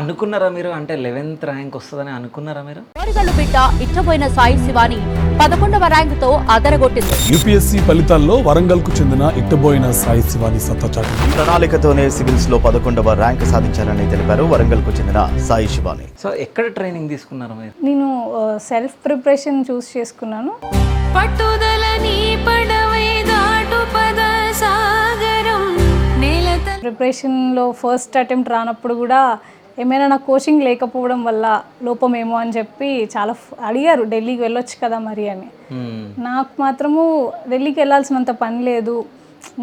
అనుకున్నారా మీరు? అంటే 11th ర్యాంక్ వస్తుందని అనుకున్నారా మీరు? కోరిగల్లు బిడ్డ ఇచ్చబోయిన సాయి శివాని 11వ ర్యాంకుతో అదరగొట్టింది. యూపీఎస్సీ ఫలితాల్లో వరంగల్ కు చెందిన ఇట్టబోయిన సాయి శివాని సత్తా చాటింది. ప్రణాళికతోనే సివిల్స్ లో 11వ ర్యాంక్ సాధించారని తెలిపారు వరంగల్ కు చెందిన సాయి శివాని. సో ఎక్కడ ట్రైనింగ్ తీసుకున్నారు మీరు? నేను సెల్ఫ్ ప్రిపరేషన్ చూస్ చేసుకున్నాను. ప్రిపరేషన్లో ఫస్ట్ అటెంప్ట్ రానప్పుడు కూడా ఏమైనా నాకు కోచింగ్ లేకపోవడం వల్ల లోపమేమో అని చెప్పి చాలా అడిగారు, ఢిల్లీకి వెళ్ళొచ్చు కదా మరి అని. నాకు మాత్రము ఢిల్లీకి వెళ్ళాల్సినంత పని లేదు,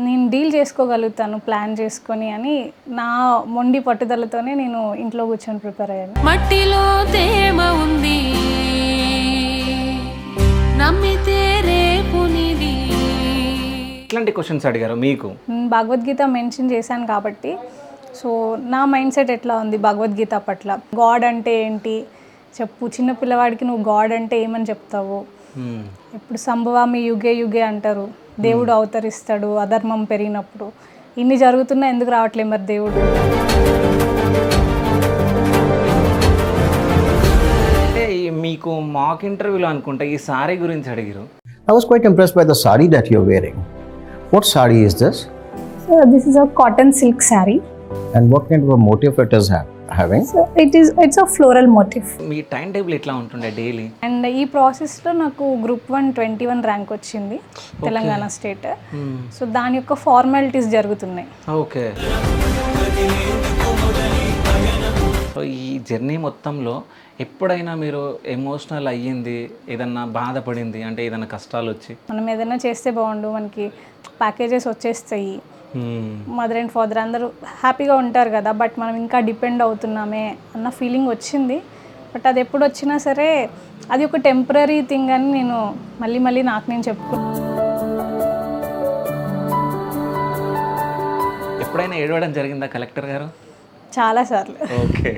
నేను డీల్ చేసుకోగలుగుతాను ప్లాన్ చేసుకొని అని నా మొండి పట్టుదలతోనే నేను ఇంట్లో కూర్చొని ప్రిపేర్ అయ్యాను. మట్టిలో తేమ ఉంది నమ్మితే రేపునిది. ఎట్లాంటి క్వశ్చన్స్ అడిగారు మీకు? భగవద్గీత మెన్షన్ చేశాను కాబట్టి సో నా మైండ్ సెట్ ఎట్లా ఉంది భగవద్గీత పట్ల, గాడ్ అంటే ఏంటి చెప్పు, చిన్న పిల్లవాడికి నువ్వు గాడ్ అంటే ఏమని చెప్తావు, ఇప్పుడు సంభవామి యుగే యుగే అంటారు, దేవుడు అవతరిస్తాడు అధర్మం పెరిగినప్పుడు, ఇన్ని జరుగుతున్నా ఎందుకు రావట్లేదు మరి దేవుడు? అంటే మీకు మాక్ ఇంటర్వ్యూలో అనుకుంటా ఈ సారీ గురించి అడిగారు. I was quite impressed by the sari that you're wearing. What sari is this? So this is a cotton silk saree. And what kind of a motif it is having? So it's a floral motif. Me time table ఎట్లా ఉంటుండే daily? And ఈ ప్రాసెస్లో నాకు group 1 21 rank వచ్చింది Telangana state. So దాని యొక్క formalities జరుగుతున్నాయి. Okay. So ఈ జర్నీ మొత్తంలో ఎప్పుడైనా మీరు ఎమోషనల్ అయ్యింది, ఏదన్నా బాధపడింది, అంటే ఏదైనా కష్టాలు వచ్చి? మనం ఏదైనా చేస్తే బాగుండు, మనకి ప్యాకేజెస్ వచ్చేస్తాయి, మదర్ అండ్ ఫాదర్ అందరూ హ్యాపీగా ఉంటారు కదా, బట్ మనం ఇంకా డిపెండ్ అవుతున్నామే అన్న ఫీలింగ్ వచ్చింది. బట్ అది ఎప్పుడు వచ్చినా సరే అది ఒక టెంపరీ థింగ్ అని నేను మళ్ళీ నాకు నేను చెప్పుకున్నాను. ఎప్పుడైనా ఏడవడం జరిగిందా కలెక్టర్ గారు? చాలాసార్లు. ఓకే.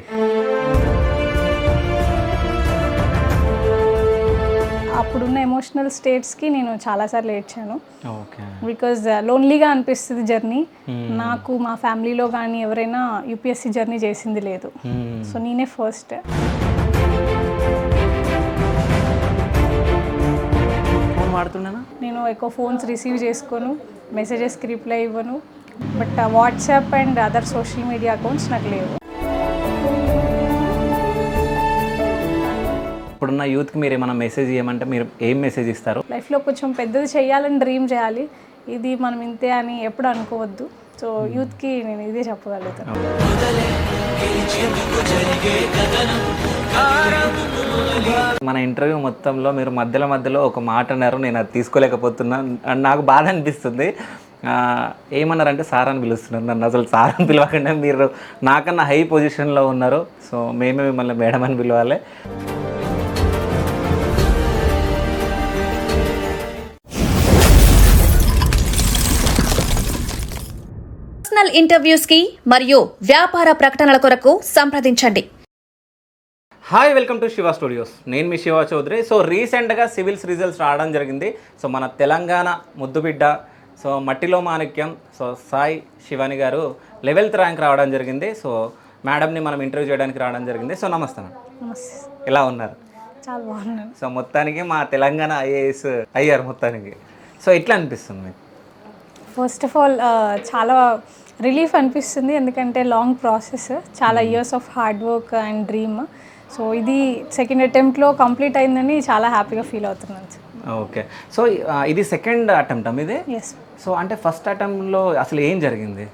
అప్పుడున్న ఎమోషనల్ స్టేట్స్కి నేను చాలాసార్లు ఏడ్చాను. ఓకే. బికాజ్ లోన్లీగా అనిపిస్తుంది జర్నీ. నాకు మా ఫ్యామిలీలో కానీ ఎవరైనా యూపీఎస్సీ జర్నీ చేసింది లేదు, సో నేనే ఫస్ట్. ఫోన్ వాడుతున్నానా? నేను ఎక్కువ ఫోన్స్ రిసీవ్ చేసుకోను, మెసేజెస్కి రిప్లై ఇవ్వను, but WhatsApp and other social media accounts నాకు లేవు. ఇప్పుడున్న యూత్కి మీరు ఏమైనా మెసేజ్ ఇవ్వమంటే మీరు ఏం మెసేజ్ ఇస్తారు? లైఫ్లో కొంచెం పెద్దది చేయాలని డ్రీమ్ చేయాలి, ఇది మనం ఇంతే అని ఎప్పుడు అనుకోవద్దు. సో యూత్కి నేను ఇదే చెప్పగలుగుతాను. మన ఇంటర్వ్యూ మొత్తంలో మీరు మధ్యలో ఒక మాట అన్నారు, నేను అది తీసుకోలేకపోతున్నా, నాకు బాధ అనిపిస్తుంది. ఏమన్నారంటే సార్ అని పిలుస్తున్నారు నన్ను. అసలు సార్ అని పిలవకుండా మీరు నాకన్నా హై పొజిషన్లో ఉన్నారు, సో మేమే మిమ్మల్ని మేడం అని పిలవాలి. పర్సనల్ ఇంటర్వ్యూస్ కి మరియు వ్యాపార ప్రకటనల కొరకు సంప్రదించండి. Hi, welcome to Shiva studios. నేను మీ శివ చౌదరి. సో రీసెంట్గా సివిల్స్ రిజల్ట్స్ రావడం జరిగింది. సో మన తెలంగాణ ముద్దుబిడ్డ, సో మట్టిలో మాణిక్యం, సో సాయి శివాని గారు 11th ర్యాంక్ రావడం జరిగింది. సో మేడంని మనం ఇంటర్వ్యూ చేయడానికి రావడం జరిగింది. సో నమస్తే మేడం. నమస్తే. ఎలా ఉన్నారు? చాలా బాగున్నాను. సో మొత్తానికి మా తెలంగాణ ఐఏఎస్ అయ్యారు మొత్తానికి. సో ఎట్లా అనిపిస్తుంది మీకు? ఫస్ట్ ఆఫ్ ఆల్ చాలా రిలీఫ్ అనిపిస్తుంది, ఎందుకంటే లాంగ్ ప్రాసెస్, చాలా years of hard work and dream. So ఇది సెకండ్ అటెంప్ట్లో కంప్లీట్ అయిందని చాలా హ్యాపీగా ఫీల్ అవుతున్నాను. ఓకే. సో ఇది సెకండ్ అటెంప్ట్ మీదే? ఎస్. సో అంటే ఫస్ట్ అటెంప్ట్లో అసలు ఏం జరిగింది?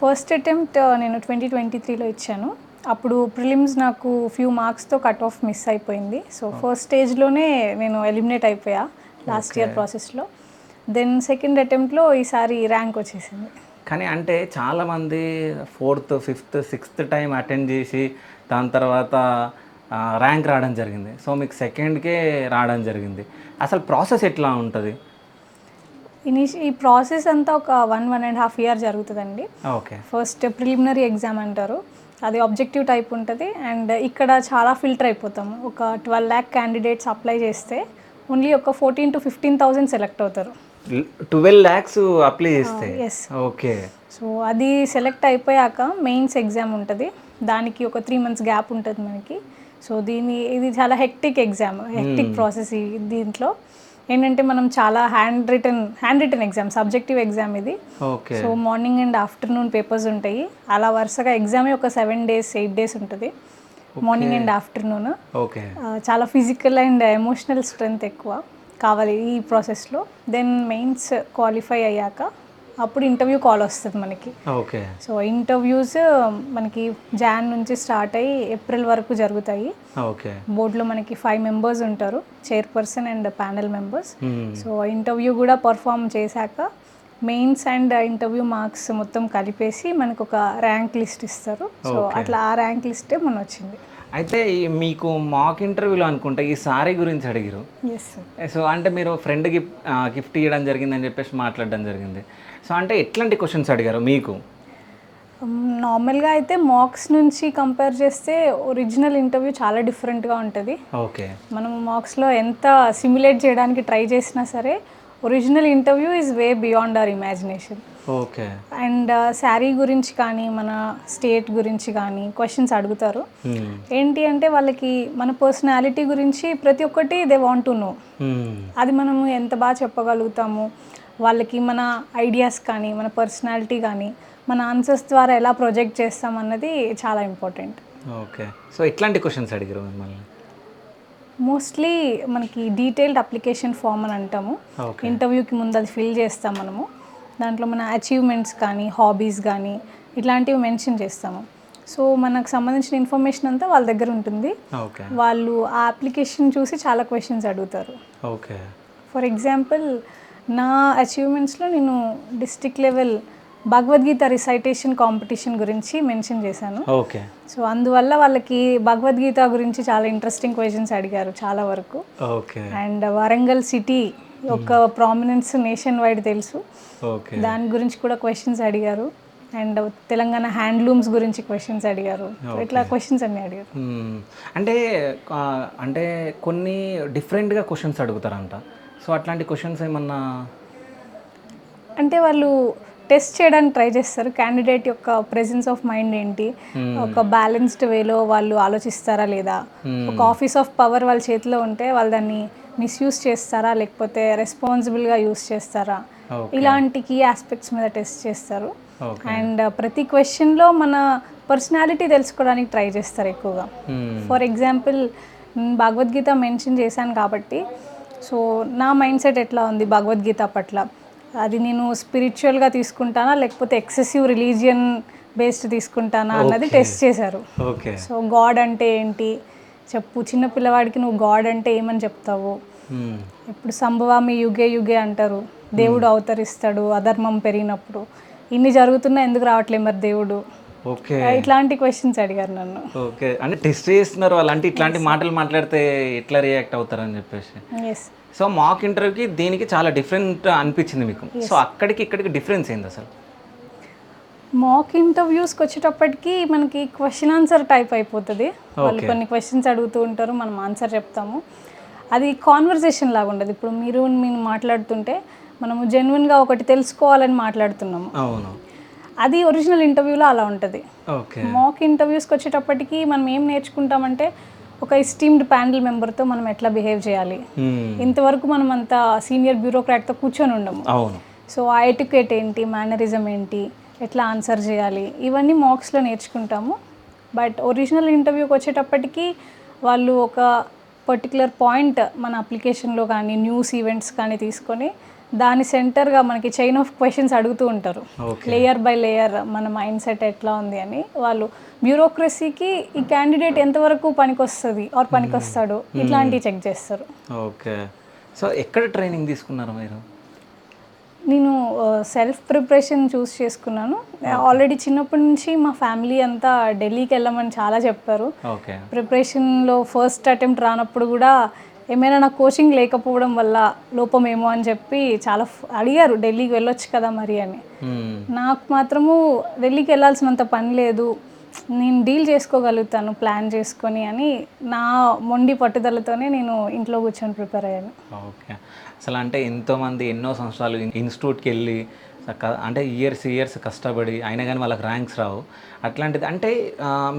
ఫస్ట్ అటెంప్ట్ నేను 2023లో ఇచ్చాను. అప్పుడు ప్రిలిమ్స్ నాకు ఫ్యూ మార్క్స్తో కట్ ఆఫ్ మిస్ అయిపోయింది. సో ఫస్ట్ స్టేజ్లోనే నేను ఎలిమినేట్ అయిపోయా లాస్ట్ ఇయర్ ప్రాసెస్లో. దెన్ సెకండ్ అటెంప్ట్లో ఈసారి ర్యాంక్ వచ్చేసింది. కానీ అంటే చాలామంది 4th 5th 6th time attend చేసి దాని తర్వాత ర్యాంక్ రావడం జరిగింది. సో మీకు సెకండ్కే రావడం జరిగింది. అసలు ప్రాసెస్ ఎట్లా ఉంటుంది? ఈ ప్రాసెస్ అంతా ఒక 1.5 year జరుగుతుందండి. ఓకే. ఫస్ట్ ప్రిలిమినరీ ఎగ్జామ్ అంటారు, అది ఆబ్జెక్టివ్ టైప్ ఉంటుంది. అండ్ ఇక్కడ చాలా ఫిల్టర్ అయిపోతాము. ఒక 12 lakh క్యాండిడేట్స్ అప్లై చేస్తే ఓన్లీ ఒక 14,000 to 15,000 సెలెక్ట్ అవుతారు. 12 lakhs అప్లై చేస్తే? ఎస్. ఓకే. సో అది సెలెక్ట్ అయిపోయాక మెయిన్స్ ఎగ్జామ్ ఉంటుంది. దానికి ఒక 3 months గ్యాప్ ఉంటుంది మనకి. సో ఇది చాలా హెక్టిక్ ప్రాసెస్. దీంట్లో ఏంటంటే మనం చాలా hand written exam, subjective exam ఇది. Okay. So morning and afternoon papers ఉంటాయి. అలా వరుసగా ఎగ్జామే ఒక 7 days 8 days ఉంటుంది, మార్నింగ్ అండ్ ఆఫ్టర్నూన్. ఓకే. చాలా ఫిజికల్ అండ్ ఎమోషనల్ స్ట్రెంగ్త్ ఎక్కువ కావాలి ఈ ప్రాసెస్లో. దెన్ మెయిన్స్ క్వాలిఫై అయ్యాక అప్పుడు ఇంటర్వ్యూ కాల్ వస్తుంది మనకి. ఓకే. సో ఇంటర్వ్యూస్ మనకి జాన్ నుంచి స్టార్ట్ అయ్యి ఏప్రిల్ వరకు జరుగుతాయి. ఓకే. బోర్డులో మనకి 5 members ఉంటారు, chairperson and panel members. So interview కూడా పర్ఫామ్ చేశాక మెయిన్స్ అండ్ ఇంటర్వ్యూ మార్క్స్ మొత్తం కలిపేసి మనకు ఒక ర్యాంక్ లిస్ట్ ఇస్తారు. సో అట్లా ఆ ర్యాంక్ లిస్టే మన వచ్చింది. అయితే మీకు మాక్ ఇంటర్వ్యూలో అనుకుంటా ఈ సారీ గురించి అడిగారు. Yes sir. సో అంటే మీరు ఫ్రెండ్కి గిఫ్ట్ ఇవ్వడం జరిగిందని చెప్పేసి మాట్లాడడం జరిగింది. సో అంటే ఎట్లాంటి క్వశ్చన్స్ అడిగారు మీకు? నార్మల్గా అయితే మాక్స్ నుంచి కంపేర్ చేస్తే ఒరిజినల్ ఇంటర్వ్యూ చాలా డిఫరెంట్గా ఉంటుంది. ఓకే. మనం మాక్స్లో ఎంత సిమ్యులేట్ చేయడానికి ట్రై చేసినా సరే original interview is way beyond our imagination. Okay. And sari గురించి కానీ మన స్టేట్ గురించి కానీ క్వశ్చన్స్ అడుగుతారు. ఏంటి అంటే వాళ్ళకి మన పర్సనాలిటీ గురించి ప్రతి ఒక్కటి దే వాంట్ టు నో. అది మనము ఎంత బాగా చెప్పగలుగుతాము, వాళ్ళకి మన ఐడియాస్ కానీ మన పర్సనాలిటీ కానీ మన ఆన్సర్స్ ద్వారా ఎలా ప్రొజెక్ట్ చేస్తాం అన్నది చాలా ఇంపార్టెంట్. ఓకే. సో ఎట్లాంటి క్వశ్చన్స్ అడిగారు మిమ్మల్ని? మోస్ట్లీ మనకి డీటెయిల్డ్ అప్లికేషన్ ఫామ్ అని అంటాము. ఇంటర్వ్యూకి ముందు అది ఫిల్ చేస్తాం మనము. దాంట్లో మన అచీవ్మెంట్స్ కానీ హాబీస్ కానీ ఇట్లాంటివి మెన్షన్ చేస్తాము. సో మనకు సంబంధించిన ఇన్ఫర్మేషన్ అంతా వాళ్ళ దగ్గర ఉంటుంది. వాళ్ళు ఆ అప్లికేషన్ చూసి చాలా క్వశ్చన్స్ అడుగుతారు. ఓకే. ఫర్ ఎగ్జాంపుల్ నా అచీవ్మెంట్స్లో నేను district level Bhagavad Gita recitation competition గురించి మెన్షన్ చేశాను. ఓకే. సో అందువల్ల వాళ్ళకి భగవద్గీత గురించి చాలా ఇంట్రెస్టింగ్ క్వశ్చన్స్ అడిగారు చాలా వరకు. ఓకే. అండ్ వరంగల్ సిటీ యొక్క ప్రామినెన్స్ నేషన్ వైడ్ తెలుసు, ఓకే. దాని గురించి కూడా క్వశ్చన్స్ అడిగారు. అండ్ తెలంగాణ హ్యాండ్లూమ్స్ గురించి క్వశ్చన్స్ అడిగారు. ఇట్లా క్వశ్చన్స్ అన్నీ అడిగారు. అంటే కొన్ని డిఫరెంట్గా క్వశ్చన్స్ అడుగుతారంట. సో అట్లాంటి క్వశ్చన్స్ ఏమన్నా అంటే వాళ్ళు టెస్ట్ చేయడానికి ట్రై చేస్తారు క్యాండిడేట్ యొక్క ప్రెజెన్స్ ఆఫ్ మైండ్ ఏంటి, ఒక బ్యాలెన్స్డ్ వేలో వాళ్ళు ఆలోచిస్తారా లేదా, ఒక ఆఫీస్ ఆఫ్ పవర్ వాళ్ళ చేతిలో ఉంటే వాళ్ళు దాన్ని మిస్యూజ్ చేస్తారా లేకపోతే రెస్పాన్సిబుల్గా యూస్ చేస్తారా, ఇలాంటి కీ ఆస్పెక్ట్స్ మీద టెస్ట్ చేస్తారు. అండ్ ప్రతి క్వశ్చన్లో మన పర్సనాలిటీ తెలుసుకోవడానికి ట్రై చేస్తారు ఎక్కువగా. ఫర్ ఎగ్జాంపుల్ భగవద్గీత మెన్షన్ చేశాను కాబట్టి సో నా మైండ్ సెట్ ఎట్లా ఉంది భగవద్గీత పట్ల, అది నేను స్పిరిచువల్గా తీసుకుంటానా లేకపోతే ఎక్సెసివ్ రిలీజియన్ బేస్డ్ తీసుకుంటానా అన్నది టెస్ట్ చేశారు. సో గాడ్ అంటే ఏంటి చెప్పు, చిన్న పిల్లవాడికి నువ్వు గాడ్ అంటే ఏమని చెప్తావు, ఇప్పుడు సంభవామి యుగే యుగే అంటారు, దేవుడు అవతరిస్తాడు అధర్మం పెరిగినప్పుడు, ఇన్ని జరుగుతున్నా ఎందుకు రావట్లేదు మరి దేవుడు, ఇట్లాంటి క్వశ్చన్స్ అడిగారు నన్ను. ఓకే. అంటే టెస్ట్ చేస్తున్నారు వాళ్ళు, అంటే ఇట్లాంటి మాటలు మాట్లాడితే ఎట్లా రియాక్ట్ అవుతారని చెప్పేసి. ఎస్. సో మాక్ ఇంటర్వ్యూకి దీనికి చాలా డిఫరెంట్ అనిపించింది మీకు. సో అక్కడికి ఇక్కడికి డిఫరెన్స్ ఏంది అసలు? మాక్ ఇంటర్వ్యూస్కి వచ్చేటప్పటికి మనకి క్వశ్చన్ ఆన్సర్ టైప్ అయిపోతుంది. వాళ్ళు కొన్ని క్వశ్చన్స్ అడుగుతూ ఉంటారు, మనం ఆన్సర్ చెప్తాము. అది కాన్వర్జేషన్ లాగా ఉండదు. ఇప్పుడు మీరు మాట్లాడుతుంటే మనము జెన్యున్గా ఒకటి తెలుసుకోవాలని మాట్లాడుతున్నాము. అవును. అది ఒరిజినల్ ఇంటర్వ్యూలో అలా ఉంటుంది. ఓకే. మాక్ ఇంటర్వ్యూస్కి వచ్చేటప్పటికి మనం ఏం నేర్చుకుంటామంటే ఒక ఎస్టీమ్డ్ ప్యానెల్ మెంబర్తో మనం ఎట్లా బిహేవ్ చేయాలి. ఇంతవరకు మనం అంతా సీనియర్ బ్యూరోక్రాట్తో కూర్చొని ఉండము. అవును. సో ఆ ఎటికెట్ ఏంటి, మేనరిజం ఏంటి, ఎట్లా ఆన్సర్ చేయాలి, ఇవన్నీ మాక్స్లో నేర్చుకుంటాము. బట్ ఒరిజినల్ ఇంటర్వ్యూకి వచ్చేటప్పటికి వాళ్ళు ఒక పర్టికులర్ పాయింట్ మన అప్లికేషన్లో కానీ న్యూస్ ఈవెంట్స్ కానీ తీసుకొని దాని సెంటర్గా మనకి చైన్ ఆఫ్ క్వశ్చన్స్ అడుగుతూ ఉంటారు, లేయర్ బై లేయర్ మన మైండ్ సెట్ ఎట్లా ఉంది అని. వాళ్ళు బ్యూరోక్రసీకి ఈ క్యాండిడేట్ ఎంతవరకు పనికొస్తుంది ఆర్ పనికొస్తాడు ఇట్లాంటివి చెక్ చేస్తారు. ఓకే. సో ఎక్కడ ట్రైనింగ్ తీసుకున్నారు మీరు? నేను సెల్ఫ్ ప్రిపరేషన్ చూస్ చేసుకున్నాను. ఆల్రెడీ చిన్నప్పటి నుంచి మా ఫ్యామిలీ అంతా ఢిల్లీకి వెళ్ళమని చాలా చెప్పారు. ప్రిపరేషన్లో ఫస్ట్ అటెంప్ట్ రానప్పుడు కూడా ఏమైనా నాకు కోచింగ్ లేకపోవడం వల్ల లోపమేమో అని చెప్పి చాలా అడిగారు, ఢిల్లీకి వెళ్ళొచ్చు కదా మరి అని. నాకు మాత్రము ఢిల్లీకి వెళ్ళాల్సినంత పని లేదు, నేను డీల్ చేసుకోగలుగుతాను ప్లాన్ చేసుకొని అని నా మొండి పట్టుదలతోనే నేను ఇంట్లో కూర్చొని ప్రిపేర్ అయ్యాను. ఓకే. అసలు అంటే ఎంతోమంది ఎన్నో సంవత్సరాలు ఇన్స్టిట్యూట్కి వెళ్ళి అంటే ఇయర్స్ కష్టపడి అయినా కానీ వాళ్ళకి ర్యాంక్స్ రావు. అట్లాంటిది అంటే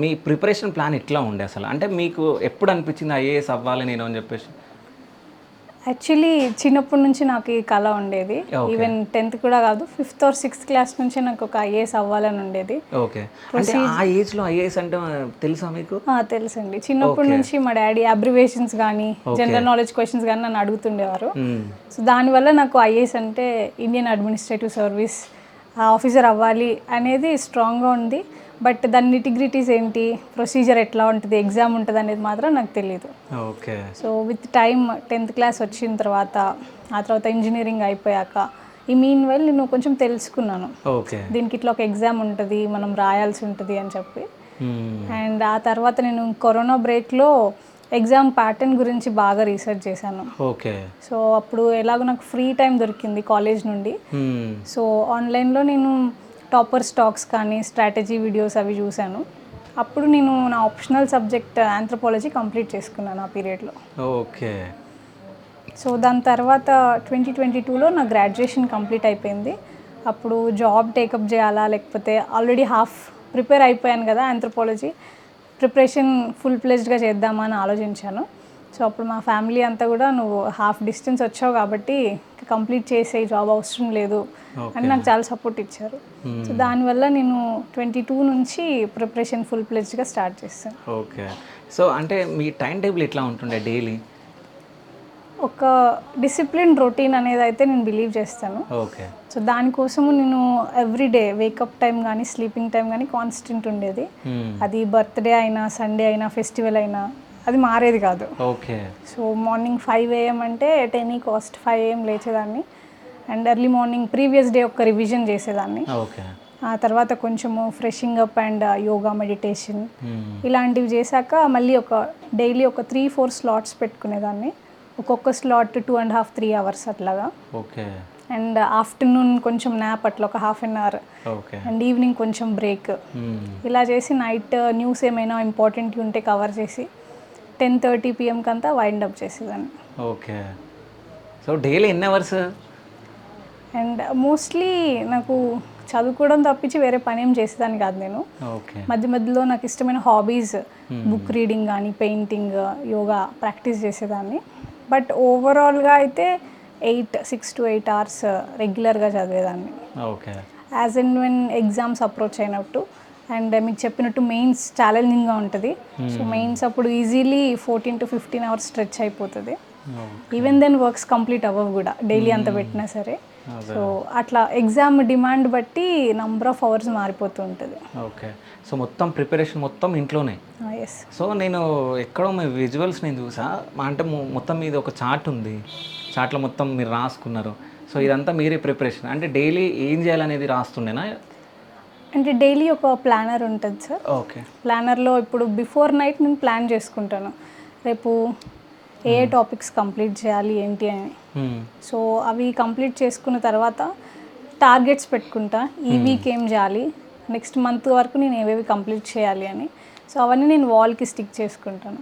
మీ ప్రిపరేషన్ ప్లాన్ ఎట్లా ఉండే అసలు? అంటే మీకు ఎప్పుడు అనిపించింది ఐఏఎస్ అవ్వాలి నేను అని చెప్పేసి? యాక్చువల్లీ చిన్నప్పటి నుంచి నాకు ఈ కళ ఉండేది. ఈవెన్ 10th కూడా కాదు, 5th or 6th క్లాస్ నుంచి నాకు ఒక ఐఏఎస్ అవ్వాలని ఉండేది. ఓకే. అంటే ఆ ఏజ్లో ఐఏఎస్ అంటే తెలుసా మీకు? తెలుసండి. చిన్నప్పటి నుంచి మా డాడీ అబ్రివేషన్స్ కానీ జనరల్ నాలెడ్జ్ క్వశ్చన్స్ కానీ నన్ను అడుగుతుండేవారు. సో దానివల్ల నాకు ఐఏఎస్ అంటే ఇండియన్ అడ్మినిస్ట్రేటివ్ సర్వీస్ ఆఫీసర్ అవ్వాలి అనేది స్ట్రాంగ్గా ఉంది. బట్ దాని నిటిగ్రిటీస్ ఏంటి, ప్రొసీజర్ ఎట్లా ఉంటుంది, ఎగ్జామ్ ఉంటుంది అనేది మాత్రం నాకు తెలియదు. Okay. So with time 10th class వచ్చిన తర్వాత, ఆ తర్వాత ఇంజనీరింగ్ అయిపోయాక ఈ మీన్ వైల్ నేను కొంచెం తెలుసుకున్నాను. ఓకే. దీనికి ఇట్లా ఒక ఎగ్జామ్ ఉంటుంది, మనం రాయాల్సి ఉంటుంది అని చెప్పి. అండ్ ఆ తర్వాత నేను కరోనా బ్రేక్లో ఎగ్జామ్ ప్యాటర్న్ గురించి బాగా రీసెర్చ్ చేశాను. ఓకే. సో అప్పుడు ఎలాగో నాకు ఫ్రీ టైం దొరికింది కాలేజ్ నుండి. సో ఆన్లైన్లో నేను టాపర్ స్టాక్స్ కానీ స్ట్రాటజీ వీడియోస్ అవి చూశాను. అప్పుడు నేను నా ఆప్షనల్ సబ్జెక్ట్ ఆంథ్రోపాలజీ కంప్లీట్ చేసుకున్నాను ఆ పీరియడ్లో. ఓకే. సో దాని తర్వాత 2022లో నా గ్రాడ్యుయేషన్ కంప్లీట్ అయిపోయింది. అప్పుడు జాబ్ టేకప్ చేయాలా లేకపోతే ఆల్రెడీ హాఫ్ ప్రిపేర్ అయిపోయాను కదా ఆంథ్రోపాలజీ, ప్రిపరేషన్ ఫుల్ ప్లెజ్డ్గా చేద్దామా అని ఆలోచించాను. సో అప్పుడు మా ఫ్యామిలీ అంతా కూడా నువ్వు హాఫ్ డిస్టెన్స్ వచ్చావు కాబట్టి కంప్లీట్ చేసే జాబ్ అవసరం లేదు అని నాకు చాలా సపోర్ట్ ఇచ్చారు. సో దానివల్ల నేను 22 నుంచి ప్రిపరేషన్ ఫుల్ ప్లెజ్డ్గా స్టార్ట్ చేస్తాను. ఓకే. సో అంటే మీ టైం టేబుల్ ఎట్లా ఉంటుండే డైలీ? ఒక డిసిప్లిన్ రొటీన్ అనేది అయితే నేను బిలీవ్ చేస్తాను. ఓకే. సో దానికోసము నేను ఎవ్రీడే వేకప్ టైం కానీ స్లీపింగ్ టైం కానీ కాన్స్టెంట్ ఉండేది. అది బర్త్డే అయినా, సండే అయినా, ఫెస్టివల్ అయినా అది మారేది కాదు. ఓకే. సో మార్నింగ్ 5 AM అంటే 10 కాస్ట్ 5 AM లేచేదాన్ని. And early morning previous day ఒక రివిజన్ చేసేదాన్ని. ఓకే. ఆ తర్వాత కొంచెము freshing up and yoga, meditation ఇలాంటివి చేశాక మళ్ళీ ఒక డైలీ ఒక 3-4 స్లాట్స్ పెట్టుకునేదాన్ని. ఒక్కొక్క స్లాట్ 2.5-3 hours అట్లాగా. ఓకే. అండ్ ఆఫ్టర్నూన్ కొంచెం న్యాప్ అట్లా ఒక 1/2 hour. ఓకే. అండ్ ఈవినింగ్ కొంచెం బ్రేక్. ఇలా చేసి నైట్ న్యూస్ ఏమైనా ఇంపార్టెంట్ ఉంటే కవర్ చేసి 10:30 PM కంతా వైండ్ అప్ చేసేదాన్ని. ఓకే. సో డైలీ ఎన్ని అవర్స్? అండ్ మోస్ట్లీ నాకు చదువుకోవడం తప్పించి వేరే పని ఏం చేసేదాన్ని కాదు నేను. ఓకే. మధ్య మధ్యలో నాకు ఇష్టమైన హాబీస్ బుక్ రీడింగ్ కానీ, పెయింటింగ్, యోగా ప్రాక్టీస్ చేసేదాన్ని. బట్ ఓవరాల్గా అయితే 6 to 8 hours రెగ్యులర్గా చదివేదాన్ని. Okay. As and when exams approach అయినట్టు. అండ్ మీకు చెప్పినట్టు మెయిన్స్ ఛాలెంజింగ్గా ఉంటుంది. సో మెయిన్స్ అప్పుడు ఈజీలీ 14 to 15 hours స్ట్రెచ్ అయిపోతుంది. ఈవెన్ దెన్ వర్క్స్ కంప్లీట్ అవ్వవు కూడా డైలీ అంత పెట్టినా సరే. సో అట్లా ఎగ్జామ్ డిమాండ్ బట్టి నంబర్ ఆఫ్ అవర్స్ మారిపోతూ ఉంటుంది. ఓకే. సో మొత్తం ప్రిపరేషన్ మొత్తం ఇంట్లోనే? ఎస్. సో నేను ఎక్కడో మీ విజువల్స్ నేను చూసా, అంటే మొత్తం మీద ఒక చార్ట్ ఉంది, చార్ట్లో మొత్తం మీరు రాసుకున్నారు. సో ఇదంతా మీరే ప్రిపరేషన్ అంటే డైలీ ఏం చేయాలనేది రాస్తుండేనా? అంటే డైలీ ఒక ప్లానర్ ఉంటుంది సార్. ఓకే. ప్లానర్లో ఇప్పుడు బిఫోర్ నైట్ నేను ప్లాన్ చేసుకుంటాను రేపు ఏ టాపిక్స్ కంప్లీట్ చేయాలి ఏంటి అని. సో అవి కంప్లీట్ చేసుకున్న తర్వాత టార్గెట్స్ పెట్టుకుంటా, ఈ వీక్ ఏం చేయాలి, నెక్స్ట్ మంత్ వరకు నేను ఏవేవి కంప్లీట్ చేయాలి అని. సో అవన్నీ నేను వాల్కి స్టిక్ చేసుకుంటాను.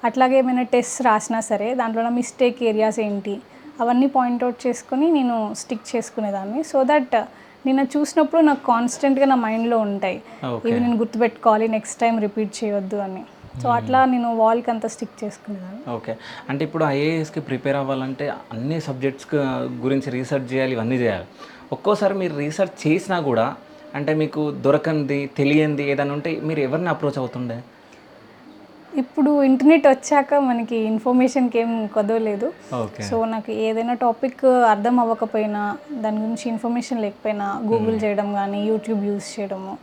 అట్లాగే ఏమైనా టెస్ట్ రాసినా సరే దాంట్లో నా మిస్టేక్ ఏరియాస్ ఏంటి అవన్నీ పాయింట్అవుట్ చేసుకొని నేను స్టిక్ చేసుకునేదాన్ని. సో దట్ నేను చూసినప్పుడు నాకు కాన్స్టెంట్గా నా మైండ్లో ఉంటాయి, ఇవి నేను గుర్తుపెట్టుకోవాలి, నెక్స్ట్ టైం రిపీట్ చేయొద్దు అని. సో అట్లా నేను వాల్కి అంతా స్టిక్ చేసుకునేదాన్ని. ఓకే. అంటే ఇప్పుడు ఐఏఎస్కి ప్రిపేర్ అవ్వాలంటే అన్ని సబ్జెక్ట్స్ గురించి రీసెర్చ్ చేయాలి, ఇవన్నీ చేయాలి. ఒక్కోసారి మీరు రీసెర్చ్ చేసినా కూడా అంటే మీకు దొరకంది, తెలియంది ఏదైనా ఉంటే మీరు ఎవరిని అప్రోచ్ అవుతుండే? ఇప్పుడు ఇంటర్నెట్ వచ్చాక మనకి ఇన్ఫర్మేషన్కి ఏం కొదవలేదు. సో నాకు ఏదైనా టాపిక్ అర్థం అవ్వకపోయినా, దాని గురించి ఇన్ఫర్మేషన్ లేకపోయినా గూగుల్ చేయడం కానీ, యూట్యూబ్ యూస్ చేయడము,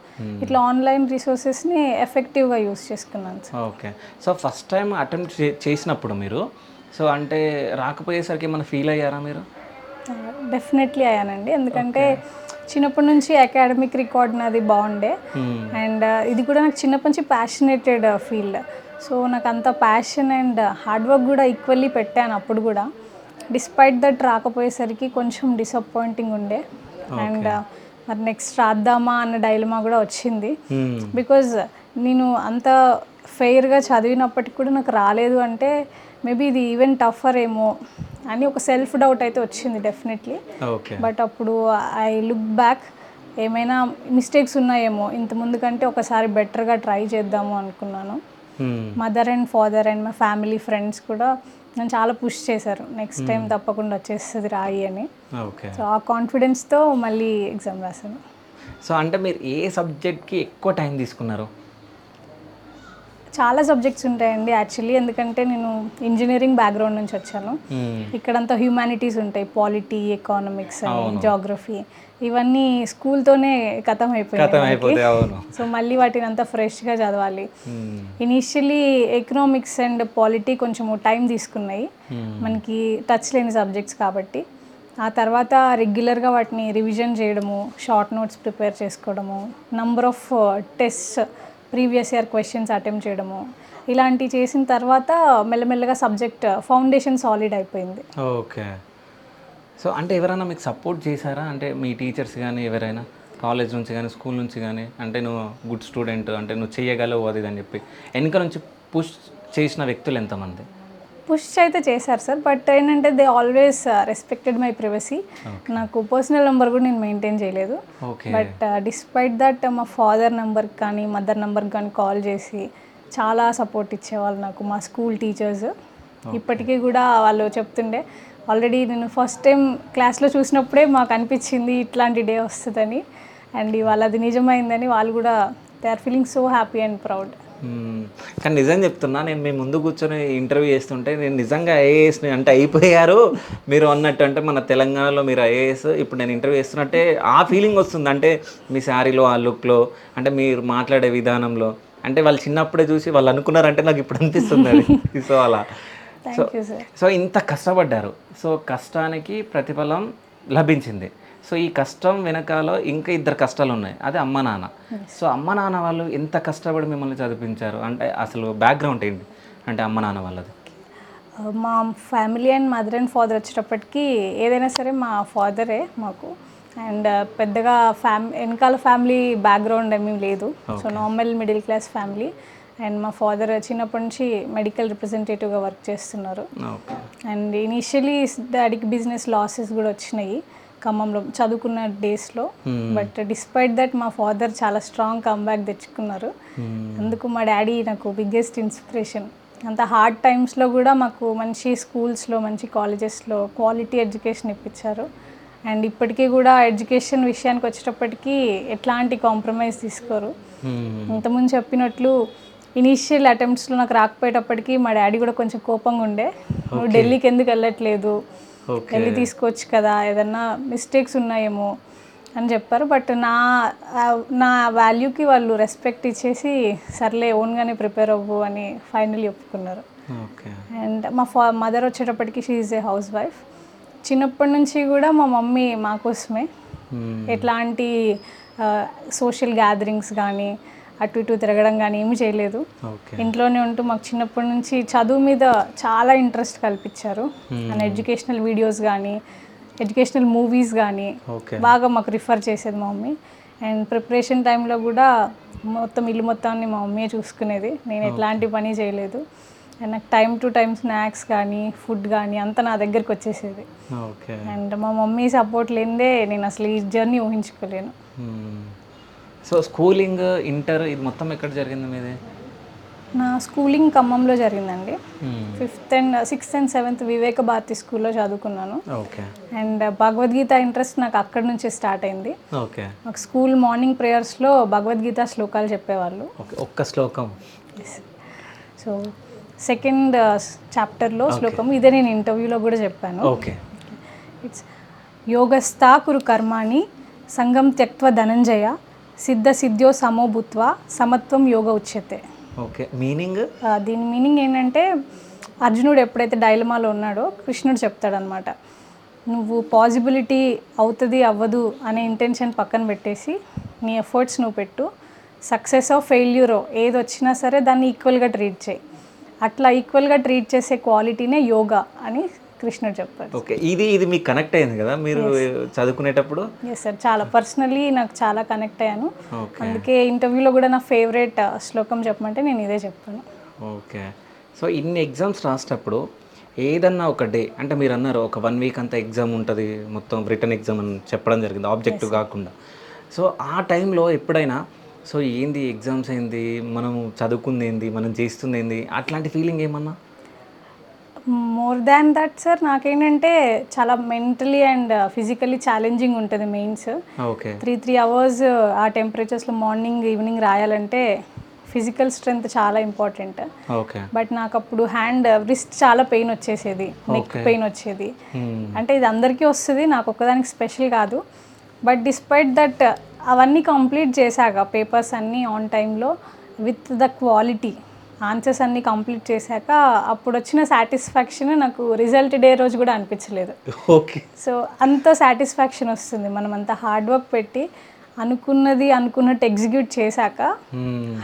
ఇట్లా ఆన్లైన్ రిసోర్సెస్ని ఎఫెక్టివ్గా యూస్ చేసుకున్నాను. Okay. So first time attempt చేసినప్పుడు మీరు సో అంటే రాకపోయేసరికి ఏమైనా ఫీల్ అయ్యారా మీరు? డెఫినెట్లీ అయ్యానండి. ఎందుకంటే చిన్నప్పటి నుంచి అకాడమిక్ రికార్డ్ నాది బాగుండే. అండ్ ఇది కూడా నాకు చిన్నప్పటి నుంచి ప్యాషనేటెడ్ ఫీల్డ్. సో నాకు అంత ప్యాషన్ అండ్ హార్డ్ వర్క్ కూడా ఈక్వల్లీ పెట్టాను అప్పుడు కూడా. డిస్పైట్ దట్ రాకపోయేసరికి కొంచెం డిసప్పాయింటింగ్ ఉండే. అండ్ మరి నెక్స్ట్ రాద్దామా అన్న డైలమా కూడా వచ్చింది. బికాజ్ నేను అంత ఫెయిర్గా చదివినప్పటికి కూడా నాకు రాలేదు అంటే మేబీ ఇది ఈవెన్ టఫర్ ఏమో అని ఒక సెల్ఫ్ డౌట్ అయితే వచ్చింది డెఫినెట్లీ. ఓకే. బట్ అప్పుడు ఐ లుక్ బ్యాక్, ఏమైనా మిస్టేక్స్ ఉన్నాయేమో, ఇంతకుముందు కంటే ఒకసారి బెటర్గా ట్రై చేద్దాము అనుకున్నాను. మదర్ అండ్ ఫాదర్ అండ్ మా ఫ్యామిలీ ఫ్రెండ్స్ కూడా నన్ను చాలా పుష్ చేశారు, నెక్స్ట్ టైం తప్పకుండా వచ్చేస్తుంది రాయి అని. ఓకే. సో ఆ కాన్ఫిడెన్స్తో మళ్ళీ ఎగ్జామ్ రాశాను. సో అంటే మీరు ఏ సబ్జెక్ట్కి ఎక్కువ టైం తీసుకున్నారు? చాలా సబ్జెక్ట్స్ ఉంటాయండి యాక్చువల్లీ, ఎందుకంటే నేను ఇంజనీరింగ్ బ్యాక్గ్రౌండ్ నుంచి వచ్చాను. ఇక్కడంతా హ్యూమానిటీస్ ఉంటాయి, పాలిటీ, ఎకానమిక్స్ అని, జాగ్రఫీ, ఇవన్నీ స్కూల్తోనే ఖతం అయిపోయాయి. సో మళ్ళీ వాటిని అంతా ఫ్రెష్గా చదవాలి. ఇనీషియలీ ఎకనామిక్స్ అండ్ పాలిటీ కొంచెం టైం తీసుకున్నాయి, మనకి టచ్ లేని సబ్జెక్ట్స్ కాబట్టి. ఆ తర్వాత రెగ్యులర్గా వాటిని రివిజన్ చేయడము, షార్ట్ నోట్స్ ప్రిపేర్ చేసుకోవడము, number of tests, previous year questions attempt చేయడము, ఇలాంటివి చేసిన తర్వాత మెల్లమెల్లగా సబ్జెక్ట్ ఫౌండేషన్ సాలిడ్ అయిపోయింది. ఓకే. సో అంటే ఎవరైనా మీకు సపోర్ట్ చేశారా? అంటే మీ టీచర్స్ కానీ ఎవరైనా కాలేజ్ నుంచి కానీ స్కూల్ నుంచి కానీ, అంటే నువ్వు గుడ్ స్టూడెంట్, అంటే నువ్వు చేయగలవు అది అని చెప్పి వెనుక నుంచి పుష్ చేసిన వ్యక్తులు ఎంతమంది? పుష్ అయితే చేశారు సార్, బట్ ఏంటంటే they always respected my privacy. నాకు పర్సనల్ నెంబర్ కూడా నేను మెయింటైన్ చేయలేదు. బట్ డిస్పైట్ దట్ మా ఫాదర్ నెంబర్కి కానీ మదర్ నెంబర్కి కానీ కాల్ చేసి చాలా సపోర్ట్ ఇచ్చేవాళ్ళు నాకు, మా స్కూల్ టీచర్స్. ఇప్పటికీ కూడా వాళ్ళు చెప్తుండే, ఆల్రెడీ నేను ఫస్ట్ టైం క్లాస్లో చూసినప్పుడే మాకు అనిపించింది ఇట్లాంటి డే వస్తుందని, అండ్ ఇవాళ అది నిజమైందని వాళ్ళు కూడా they are feeling so happy and proud. కానీ నిజం చెప్తున్నా, నేను మీ ముందు కూర్చొని ఇంటర్వ్యూ చేస్తుంటే నేను నిజంగా ఐఏఎస్ అంటే అయిపోయారు మీరు అన్నట్టు. అంటే మన తెలంగాణలో మీరు ఐఏఎస్, ఇప్పుడు నేను ఇంటర్వ్యూ చేస్తున్నట్టే ఆ ఫీలింగ్ వస్తుంది. అంటే మీ శారీలో, ఆ లుక్లో, అంటే మీరు మాట్లాడే విధానంలో, అంటే వాళ్ళు చిన్నప్పుడే చూసి వాళ్ళు అనుకున్నారంటే నాకు ఇప్పుడు అనిపిస్తుంది అది. సో అలా సో ఇంత కష్టపడ్డారు, సో కష్టానికి ప్రతిఫలం లభించింది. సో ఈ కష్టం వెనకాల ఇంకా ఇద్దరు కష్టాలు ఉన్నాయి, అదే అమ్మ నాన్న. సో అమ్మ నాన్న వాళ్ళు ఎంత కష్టపడి మిమ్మల్ని చదివించారు, అంటే అసలు బ్యాక్గ్రౌండ్ ఏంటి అంటే అమ్మ నాన్న వాళ్ళది? మా family and mother and father వచ్చేటప్పటికి ఏదైనా సరే మా ఫాదరే మాకు, అండ్ పెద్దగా వెనకాల ఫ్యామిలీ బ్యాక్గ్రౌండ్ ఏమీ లేదు. So normal middle class family. And మా ఫాదర్ చిన్నప్పటి నుంచి మెడికల్ రిప్రజెంటేటివ్గా వర్క్ చేస్తున్నారు. అండ్ ఇనీషియలీ డాడీకి బిజినెస్ లాసెస్ కూడా వచ్చినాయి ఖమ్మంలో చదువుకున్న డేస్లో. బట్ డిస్పైట్ దట్ మా ఫాదర్ చాలా స్ట్రాంగ్ కంబ్యాక్ తెచ్చుకున్నారు. అందుకు మా డాడీ నాకు బిగ్గెస్ట్ ఇన్స్పిరేషన్. అంత హార్డ్ టైమ్స్లో కూడా మాకు మంచి స్కూల్స్లో, మంచి కాలేజెస్లో క్వాలిటీ ఎడ్యుకేషన్ ఇప్పించారు. అండ్ ఇప్పటికీ కూడా ఎడ్యుకేషన్ విషయానికి వచ్చేటప్పటికి ఎట్లాంటి కాంప్రమైజ్ తీసుకోరు. ఇంతకుముందు చెప్పినట్లు ఇనీషియల్ అటెంప్ట్స్లో నాకు రాకపోయేటప్పటికి మా డాడీ కూడా కొంచెం కోపంగా ఉండే, నువ్వు ఢిల్లీకి ఎందుకు వెళ్ళట్లేదు, వెళ్ళి తీసుకోవచ్చు కదా, ఏదన్నా మిస్టేక్స్ ఉన్నాయేమో అని చెప్పారు. బట్ నా వాల్యూకి వాళ్ళు రెస్పెక్ట్ ఇచ్చేసి సర్లే ఓన్గానే ప్రిపేర్ అవ్వు అని ఫైనల్లీ ఒప్పుకున్నారు. అండ్ మా మదర్ వచ్చేటప్పటికి she is a house wife. చిన్నప్పటి నుంచి కూడా మా మమ్మీ మా కోసమే ఎట్లాంటి సోషల్ గ్యాదరింగ్స్ కానీ అటు ఇటు తిరగడం కానీ ఏమీ చేయలేదు. ఇంట్లోనే ఉంటూ మాకు చిన్నప్పటి నుంచి చదువు మీద చాలా ఇంట్రెస్ట్ కల్పించారు. అండ్ ఎడ్యుకేషనల్ వీడియోస్ కానీ ఎడ్యుకేషనల్ మూవీస్ కానీ బాగా మాకు రిఫర్ చేసేది మా మమ్మీ. అండ్ ప్రిపరేషన్ టైంలో కూడా మొత్తం ఇల్లు మొత్తాన్ని మా మమ్మీ చూసుకునేది, నేను ఎట్లాంటి పని చేయలేదు. అండ్ నాకు టైం టు టైం స్నాక్స్ కానీ ఫుడ్ కానీ అంతా నా దగ్గరికి వచ్చేసేది. అండ్ మా మమ్మీ సపోర్ట్ లేనిదే నేను అసలు ఈ జర్నీ ఊహించుకోలేను. సో స్కూలింగ్, ఇంటర్ ఇది మొత్తం ఎక్కడ జరిగింది మీది? నా స్కూలింగ్ ఖమ్మంలో జరిగిందండి. 5th and 6th and 7th వివేక భారతి స్కూల్లో చదువుకున్నాను. అండ్ భగవద్గీత ఇంట్రెస్ట్ నాకు అక్కడి నుంచే స్టార్ట్ అయింది. మాకు స్కూల్ మార్నింగ్ ప్రేయర్స్లో భగవద్గీత శ్లోకాలు చెప్పేవాళ్ళు. ఒక్క శ్లోకం? సో 2nd చాప్టర్లో శ్లోకం ఇదే నేను ఇంటర్వ్యూలో కూడా చెప్పాను. ఇట్స్ యోగస్థా కురు కర్మాణి సంగం త్యక్త్వ ధనంజయ సిద్ధ సిద్ధ్యో సమో భూత్వా సమత్వం యోగ ఉచ్యతే. మీనింగ్? దీని మీనింగ్ ఏంటంటే అర్జునుడు ఎప్పుడైతే డైలమాలో ఉన్నాడో కృష్ణుడు చెప్తాడనమాట, నువ్వు పాసిబిలిటీ అవుతుంది అవ్వదు అనే ఇంటెన్షన్ పక్కన పెట్టేసి నీ ఎఫర్ట్స్ నువ్వు పెట్టు, సక్సెస్ ఆఫ్ ఫెయిల్యూరో ఏది వచ్చినా సరే దాన్ని ఈక్వల్గా ట్రీట్ చేయి, అట్లా ఈక్వల్గా ట్రీట్ చేసే క్వాలిటీనే యోగా అని కృష్ణుడు చెప్పాడు. ఇది మీకు కనెక్ట్ అయింది కదా మీరు చదువుకునేటప్పుడు? ఎస్ సార్, చాలా పర్సనలీ నాకు చాలా కనెక్ట్ అయ్యాను. అందుకే ఇంటర్వ్యూలో కూడా నా ఫేవరెట్ శ్లోకం చెప్పమంటే నేను ఇదే చెప్పాను. ఓకే. సో ఇన్ని ఎగ్జామ్స్ రాసేటప్పుడు ఏదన్నా ఒక డే అంటే మీరు అన్నారు ఒక 1 వీక్ అంతా ఎగ్జామ్ ఉంటుంది, మొత్తం రిటర్న్ ఎగ్జామ్ అని చెప్పడం జరిగింది, ఆబ్జెక్టివ్ కాకుండా. సో ఆ టైంలో ఎప్పుడైనా సో ఏంది ఎగ్జామ్స్ ఏంది, మనము చదువుకుంది ఏంది, మనం చేస్తుంది ఏంది, అట్లాంటి ఫీలింగ్ ఏమన్నా? మోర్ దాన్ దట్ సార్, నాకేంటంటే చాలా మెంటలీ అండ్ ఫిజికలీ ఛాలెంజింగ్ ఉంటుంది మెయిన్స్. ఓకే 3 అవర్స్ ఆ టెంపరేచర్స్లో మార్నింగ్ ఈవినింగ్ రాయాలంటే ఫిజికల్ స్ట్రెంగ్త్ చాలా ఇంపార్టెంట్. ఓకే బట్ నాకు అప్పుడు హ్యాండ్ రిస్ట్ చాలా పెయిన్ వచ్చేసేది, నెక్ పెయిన్ వచ్చేది. అంటే ఇది అందరికీ వస్తుంది, నాకు ఒక్కదానికి స్పెషల్ కాదు. బట్ డిస్పైట్ దట్ అవన్నీ కంప్లీట్ చేశాక పేపర్స్ అన్నీ ఆన్ టైంలో విత్ ద క్వాలిటీ ఆన్సర్స్ అన్నీ కంప్లీట్ చేశాక అప్పుడు వచ్చిన సాటిస్ఫాక్షన్ నాకు రిజల్ట్ డే రోజు కూడా అనిపించలేదు. ఓకే సో అంత సాటిస్ఫాక్షన్ వస్తుంది మనం అంత హార్డ్ వర్క్ పెట్టి అనుకున్నట్టు ఎగ్జిక్యూట్ చేశాక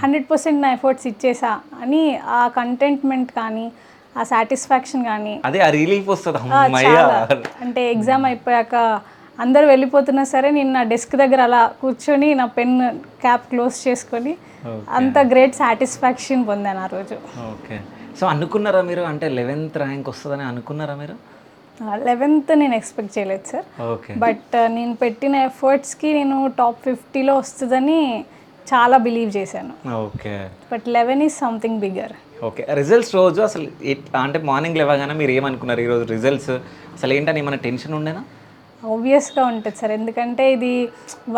100% నా ఎఫర్ట్స్ ఇచ్చేసా అని ఆ కంటెంట్మెంట్ కానీ ఆ సాటిస్ఫాక్షన్ కానీ అదే ఆ రిలీఫ్ వస్తుంది. చాలా. అంటే ఎగ్జామ్ అయిపోయాక అందరు వెళ్ళిపోతున్నా సరే నేను నా డెస్క్ దగ్గర అలా కూర్చొని నా పెన్ క్యాప్ క్లోజ్ చేసుకొని అంత గ్రేట్ సాటిస్ఫాక్షన్ పొందాను ఆ రోజు. ఓకే సో అనుకున్నారా మీరు అంటే 11th ర్యాంక్ వస్తుందని అనుకున్నారా మీరు? 11th నేను ఎక్స్పెక్ట్ చేయలేదు సార్. ఓకే బట్ నేను పెట్టిన ఎఫర్ట్స్కి నేను టాప్ 50లో వస్తుందని చాలా బిలీవ్ చేశాను. Okay but 11 is something bigger. Okay results రోజు అసలు అంటే మార్నింగ్ లేవగానే మీరు ఏమనుకున్నారు ఈరోజు రిజల్ట్స్ అసలు ఏంటని ఏమైనా టెన్షన్ ఉండేనా? ఆబ్వియస్గా ఉంటుంది సార్, ఎందుకంటే ఇది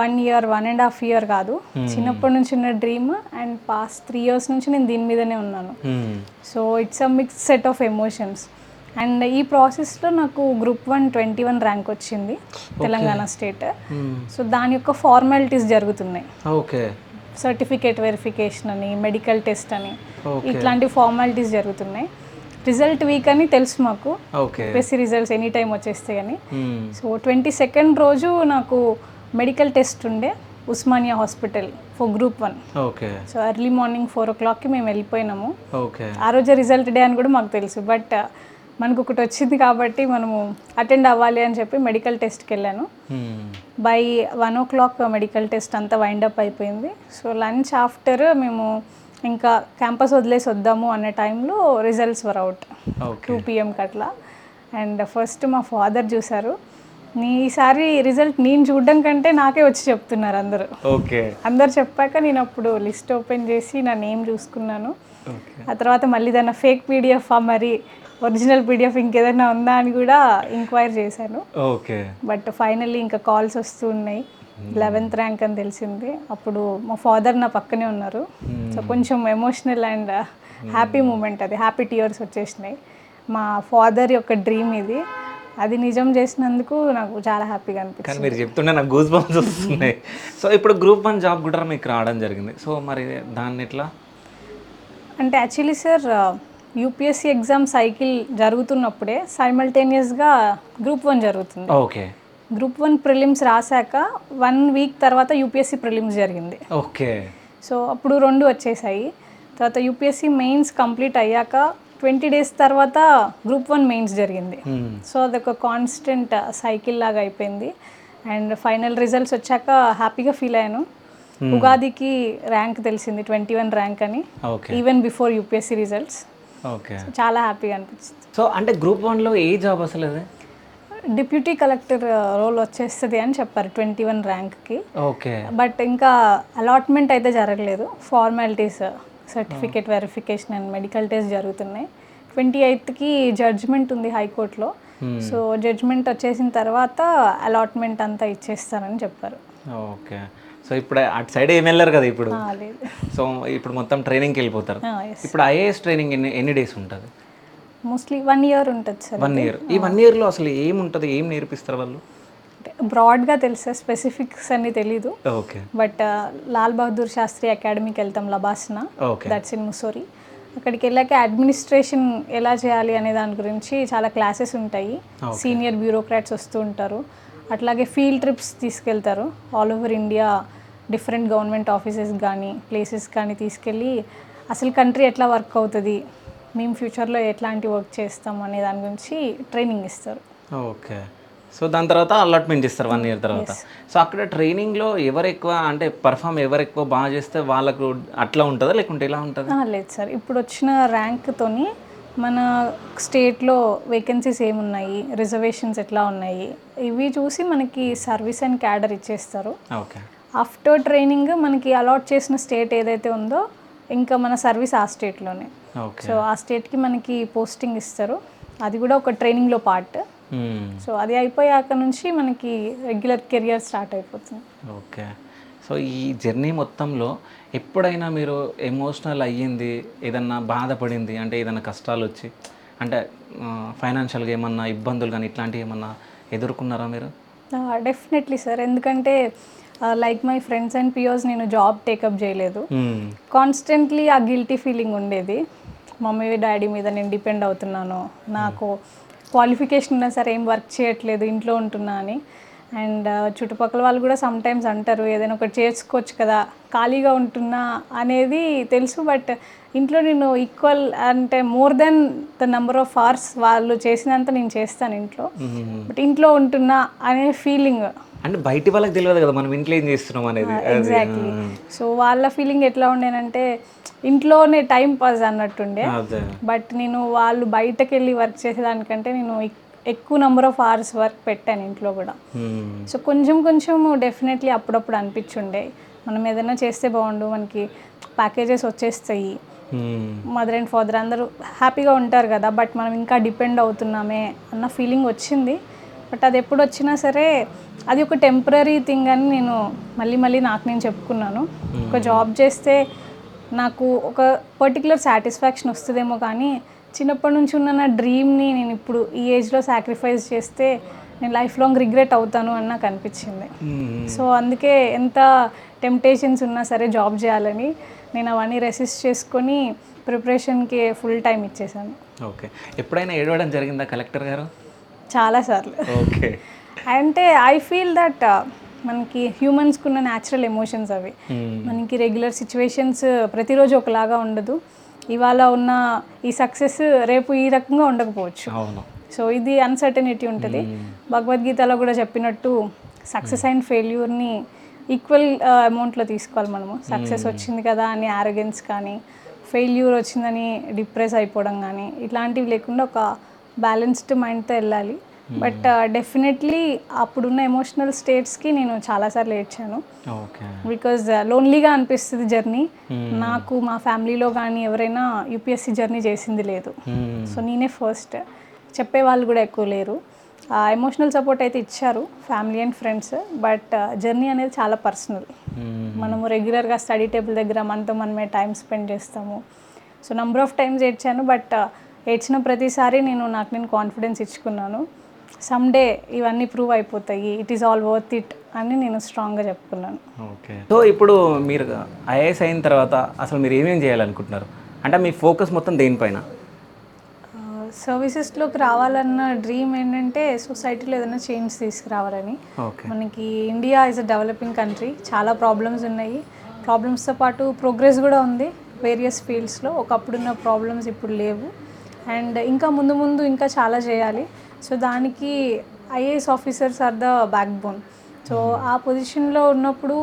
1 year 1.5 year కాదు, చిన్నప్పటి నుంచి ఉన్న డ్రీమ్ అండ్ పాస్ట్ 3 years నుంచి నేను దీని మీదనే ఉన్నాను. So it's a mix set of emotions. And ఈ ప్రాసెస్లో నాకు గ్రూప్ 1 21 ర్యాంక్ వచ్చింది తెలంగాణ స్టేట్. సో దాని యొక్క ఫార్మాలిటీస్ జరుగుతున్నాయి. ఓకే సర్టిఫికేట్ వెరిఫికేషన్ అని, మెడికల్ టెస్ట్ అని, ఇట్లాంటి ఫార్మాలిటీస్ జరుగుతున్నాయి. రిజల్ట్ వీక్ అని తెలుసు మాకు, యూపీఎస్సీ రిజల్ట్స్ ఎనీ టైం వచ్చేస్తాయి అని. సో 22nd రోజు నాకు మెడికల్ టెస్ట్ ఉండే Osmania hospital for group 1. Okay so early morning 4 o'clockకి మేము వెళ్ళిపోయినాము. ఓకే ఆ రోజే రిజల్ట్ డే అని కూడా మాకు తెలుసు, బట్ మనకు ఒకటి వచ్చింది కాబట్టి మనము అటెండ్ అవ్వాలి అని చెప్పి మెడికల్ టెస్ట్కి వెళ్ళాను. బై 1 o'clock మెడికల్ టెస్ట్ అంతా వైండప్ అయిపోయింది. సో లంచ్ ఆఫ్టర్ మేము ఇంకా క్యాంపస్ వదిలేసి వద్దాము అనే టైంలో రిజల్ట్స్ వర్ అవుట్ 2 PM అట్లా. అండ్ ఫస్ట్ మా ఫాదర్ చూశారు. ఈసారి రిజల్ట్ నేను చూడడం కంటే నాకే వచ్చి చెప్తున్నారు అందరూ. ఓకే అందరు చెప్పాక నేను అప్పుడు లిస్ట్ ఓపెన్ చేసి నా నేమ్ చూసుకున్నాను. ఆ తర్వాత మళ్ళీ దాన్ని ఫేక్ పీడిఎఫ్ మరి ఒరిజినల్ పీడిఎఫ్ ఇంకేదైనా ఉందా అని కూడా ఎంక్వైరీ చేశాను. ఓకే బట్ ఫైనల్లీ ఇంకా కాల్స్ వస్తూ ఉన్నాయి. 11th ర్యాంక్ అని తెలిసింది. అప్పుడు మా ఫాదర్ నా పక్కనే ఉన్నారు. సో కొంచెం ఎమోషనల్ అండ్ హ్యాపీ మూమెంట్, అది హ్యాపీ టీయర్స్ వచ్చేసినాయి. మా ఫాదర్ యొక్క డ్రీమ్ ఇది, అది నిజం చేసినందుకు నాకు చాలా హ్యాపీగా అనిపించింది. కానీ మీరు చెప్తుంటే నాకు గూస్ బంప్స్ వస్తున్నాయి. సో ఇప్పుడు గ్రూప్ 1 జాబ్ కూడా మీకు రావడం జరిగింది. సో మరి దాన్ని ఎట్లా? అంటే actually sir UPSC exam cycle జరుగుతున్నప్పుడే సైమల్టేనియస్గా గ్రూప్ 1 జరుగుతుంది. ఓకే గ్రూప్ 1 ప్రిలిమ్స్ రాశాక 1 week తర్వాత యూపీఎస్సీ ప్రిలిమ్స్ జరిగింది. ఓకే సో అప్పుడు 2 వచ్చేసాయి. తర్వాత యూపీఎస్సీ మెయిన్స్ కంప్లీట్ అయ్యాక 20 days తర్వాత గ్రూప్ 1 మెయిన్స్ జరిగింది. సో అదొక కాన్స్టెంట్ సైకిల్ లాగా అయిపోయింది. అండ్ ఫైనల్ రిజల్ట్స్ వచ్చాక హ్యాపీగా ఫీల్ అయ్యాను. ఉగాదికి ర్యాంక్ తెలిసింది 21 ర్యాంక్ అని, even before UPSC results. Okay చాలా హ్యాపీగా అనిపించింది. సో అంటే గ్రూప్ 1లో ఏ జాబ్ అసలు అది? డిప్యూటీ కలెక్టర్ రోల్ వచ్చేస్తుంది అని చెప్పారు 21 ర్యాంక్కి. ఓకే బట్ ఇంకా అలాట్మెంట్ అయితే జరగలేదు. Formalities certificate verification and medical test జరుగుతున్నాయి. 28కి జడ్జ్మెంట్ ఉంది హైకోర్టులో. సో జడ్జ్మెంట్ వచ్చేసిన తర్వాత అలాట్మెంట్ అంతా ఇచ్చేస్తారని చెప్పారు. ఓకే సో ఇప్పుడు అటు సైడ్ ఏం వెళ్ళారు కదా ఇప్పుడు. లేదు. సో ఇప్పుడు మొత్తం ట్రైనింగ్కి వెళ్ళిపోతారు. ఇప్పుడు ఐఏఎస్ ట్రైనింగ్ ఎన్ని డేస్ ఉంటుంది? మోస్ట్లీ 1 year ఉంటుంది సార్. 1 year. ఈ 1 yearలో అసలు ఏముంటుంది, ఏం నేర్పిస్తారు వాళ్ళు? బ్రాడ్గా తెలుసా, స్పెసిఫిక్స్ అన్ని తెలీదు. ఓకే బట్ లాల్ బహదూర్ శాస్త్రి అకాడమీకి వెళ్తాం లబాస్నా, దట్స్ ఇన్ ముసోరి. అక్కడికి వెళ్ళాక అడ్మినిస్ట్రేషన్ ఎలా చేయాలి అనే దాని గురించి చాలా క్లాసెస్ ఉంటాయి. సీనియర్ బ్యూరోక్రాట్స్ వస్తూ ఉంటారు. అట్లాగే ఫీల్డ్ ట్రిప్స్ తీసుకెళ్తారు all over India, different government offices కానీ ప్లేసెస్ కానీ తీసుకెళ్ళి అసలు కంట్రీ ఎట్లా వర్క్ అవుతుంది, మేము ఫ్యూచర్లో ఎట్లాంటి వర్క్ చేస్తాం అనే దాని గురించి ట్రైనింగ్ ఇస్తారు. ఓకే సో దాని తర్వాత అలాట్మెంట్ ఇస్తారు 1 year తర్వాత. సో అక్కడ ట్రైనింగ్లో ఎవరు ఎక్కువ అంటే పర్ఫామ్ ఎవరు ఎక్కువ బాగా చేస్తే వాళ్ళకు అట్లా ఉంటుందా లేకుంటే ఎలా ఉంటుంది? లేదు సార్, ఇప్పుడు వచ్చిన ర్యాంక్తోని మన స్టేట్లో వేకెన్సీస్ ఏమున్నాయి, రిజర్వేషన్స్ ఎట్లా ఉన్నాయి, ఇవి చూసి మనకి సర్వీస్ అండ్ క్యాడర్ ఇచ్చేస్తారు. ఓకే. ఆఫ్టర్ ట్రైనింగ్ మనకి అలాట్ చేసిన స్టేట్ ఏదైతే ఉందో ఇంకా మన సర్వీస్ ఆ స్టేట్లోనే. ఓకే. సో ఆ స్టేట్కి మనకి పోస్టింగ్ ఇస్తారు, అది కూడా ఒక ట్రైనింగ్లో పార్ట్. సో అది అయిపోయాక నుంచి మనకి రెగ్యులర్ కెరియర్ స్టార్ట్ అయిపోతుంది. ఓకే. సో ఈ జర్నీ మొత్తంలో ఎప్పుడైనా మీరు ఎమోషనల్ అయ్యింది, ఏదన్నా బాధపడింది, అంటే ఏదైనా కష్టాలు వచ్చి, అంటే ఫైనాన్షియల్గా ఏమన్నా ఇబ్బందులు కానీ ఇట్లాంటివి ఏమన్నా ఎదుర్కొన్నారా మీరు? డెఫినెట్లీ సార్, ఎందుకంటే like my friends and peers నేను జాబ్ టేకప్ చేయలేదు. కాన్స్టెంట్లీ ఆ గిల్టీ ఫీలింగ్ ఉండేది, మమ్మీ డాడీ మీద నేను డిపెండ్ అవుతున్నాను, నాకు క్వాలిఫికేషన్ ఉన్నా సరే ఏం వర్క్ చేయట్లేదు, ఇంట్లో ఉంటున్నా అని. అండ్ చుట్టుపక్కల వాళ్ళు కూడా సమ్టైమ్స్ అంటారు ఏదైనా ఒకటి చేసుకోవచ్చు కదా, ఖాళీగా ఉంటున్నా అనేది తెలుసు, బట్ ఇంట్లో నేను ఈక్వల్ అంటే more than the number of hours వాళ్ళు చేసినంత నేను చేస్తాను ఇంట్లో, బట్ ఇంట్లో ఉంటున్నా అనే ఫీలింగ్. అంటే బయటి వాళ్ళకి తెలియదు కదా మనం ఇంట్లో ఏం చేస్తున్నాం అనేది. ఎగ్జాక్ట్లీ. సో వాళ్ళ ఫీలింగ్ ఎట్లా ఉండేనంటే ఇంట్లోనే టైం పాస్ అన్నట్టుండే, బట్ నేను వాళ్ళు బయటకు వెళ్ళి వర్క్ చేసేదానికంటే నేను ఎక్కువ నెంబర్ ఆఫ్ అవర్స్ వర్క్ పెట్టాను ఇంట్లో కూడా. సో కొంచెం కొంచెం డెఫినెట్లీ అప్పుడప్పుడు అనిపించుండే మనం ఏదైనా చేస్తే బాగుండు, మనకి ప్యాకేజెస్ వచ్చేస్తాయి, మదర్ అండ్ ఫాదర్ అందరూ హ్యాపీగా ఉంటారు కదా, బట్ మనం ఇంకా డిపెండ్ అవుతున్నామే అన్న ఫీలింగ్ వచ్చింది. బట్ అది ఎప్పుడు వచ్చినా సరే అది ఒక టెంపరీ థింగ్ అని నేను మళ్ళీ నాకు నేను చెప్పుకున్నాను. ఒక జాబ్ చేస్తే నాకు ఒక పర్టికులర్ సాటిస్ఫాక్షన్ వస్తుందేమో, కానీ చిన్నప్పటి నుంచి ఉన్న నా డ్రీమ్ని నేను ఇప్పుడు ఈ ఏజ్లో సాక్రిఫైస్ చేస్తే నేను లైఫ్ లాంగ్ రిగ్రెట్ అవుతాను అని నాకు అనిపించింది. సో అందుకే ఎంత టెంప్టేషన్స్ ఉన్నా సరే జాబ్ చేయాలని నేను అవన్నీ రెసిస్ట్ చేసుకొని ప్రిపరేషన్కి ఫుల్ టైం ఇచ్చేసాను. ఓకే. ఎప్పుడైనా ఏడవడం జరిగిందా కలెక్టర్ గారు? చాలాసార్లు. ఓకే. అంటే ఐ ఫీల్ దట్ మనకి హ్యూమన్స్కి ఉన్న న్యాచురల్ ఎమోషన్స్ అవి. మనకి రెగ్యులర్ సిచ్యువేషన్స్ ప్రతిరోజు ఒకలాగా ఉండదు, ఇవాళ ఉన్న ఈ సక్సెస్ రేపు ఈ రకంగా ఉండకపోవచ్చు. సో ఇది అన్సర్టనిటీ ఉంటుంది. భగవద్గీతలో కూడా చెప్పినట్టు సక్సెస్ అండ్ ఫెయిల్యూర్ని ఈక్వల్ అమౌంట్లో తీసుకోవాలి మనము. సక్సెస్ వచ్చింది కదా అని యారగెన్స్ కానీ, ఫెయిల్యూర్ వచ్చిందని డిప్రెస్ అయిపోవడం కానీ ఇట్లాంటివి లేకుండా ఒక బ్యాలెన్స్డ్ మైండ్తో వెళ్ళాలి. బట్ డెఫినెట్లీ అప్పుడున్న ఎమోషనల్ స్టేట్స్కి నేను చాలాసార్లు ఏడ్చాను, బికాజ్ లోన్లీగా అనిపిస్తుంది జర్నీ. నాకు మా ఫ్యామిలీలో కానీ ఎవరైనా యూపీఎస్సీ జర్నీ చేసింది లేదు, సో నేనే ఫస్ట్, చెప్పేవాళ్ళు కూడా ఎక్కువ లేరు. ఎమోషనల్ సపోర్ట్ అయితే ఇచ్చారు family and friends, but journey అనేది చాలా పర్సనల్. మనము రెగ్యులర్గా స్టడీ టేబుల్ దగ్గర మనతో మనమే టైం స్పెండ్ చేస్తాము. సో నెంబర్ ఆఫ్ టైమ్స్ ఏడ్చాను, బట్ ఏడ్చిన ప్రతిసారి నేను కాన్ఫిడెన్స్ ఇచ్చుకున్నాను, సమ్డే ఇవన్నీ ప్రూవ్ అయిపోతాయి, it is all worth it అని నేను స్ట్రాంగ్గా చెప్పుకున్నాను. ఓకే. సో ఇప్పుడు మీరు ఐఏఎస్ అయిన తర్వాత అసలు మీరు ఏమేమి చేయాలనుకుంటున్నారు, అంటే మీ ఫోకస్ మొత్తం దేనిపైన? సర్వీసెస్లోకి రావాలన్న డ్రీమ్ ఏంటంటే సొసైటీలో ఏదైనా చేంజ్ తీసుకురావాలని. మనకి India is a developing country, చాలా ప్రాబ్లమ్స్ ఉన్నాయి, ప్రాబ్లమ్స్తో పాటు ప్రోగ్రెస్ కూడా ఉంది వేరియస్ ఫీల్డ్స్లో. ఒకప్పుడున్న ప్రాబ్లమ్స్ ఇప్పుడు లేవు, అండ్ ఇంకా ముందు ఇంకా చాలా చేయాలి. సో దానికి IAS officers are the backbone. So ఆ పొజిషన్లో ఉన్నప్పుడు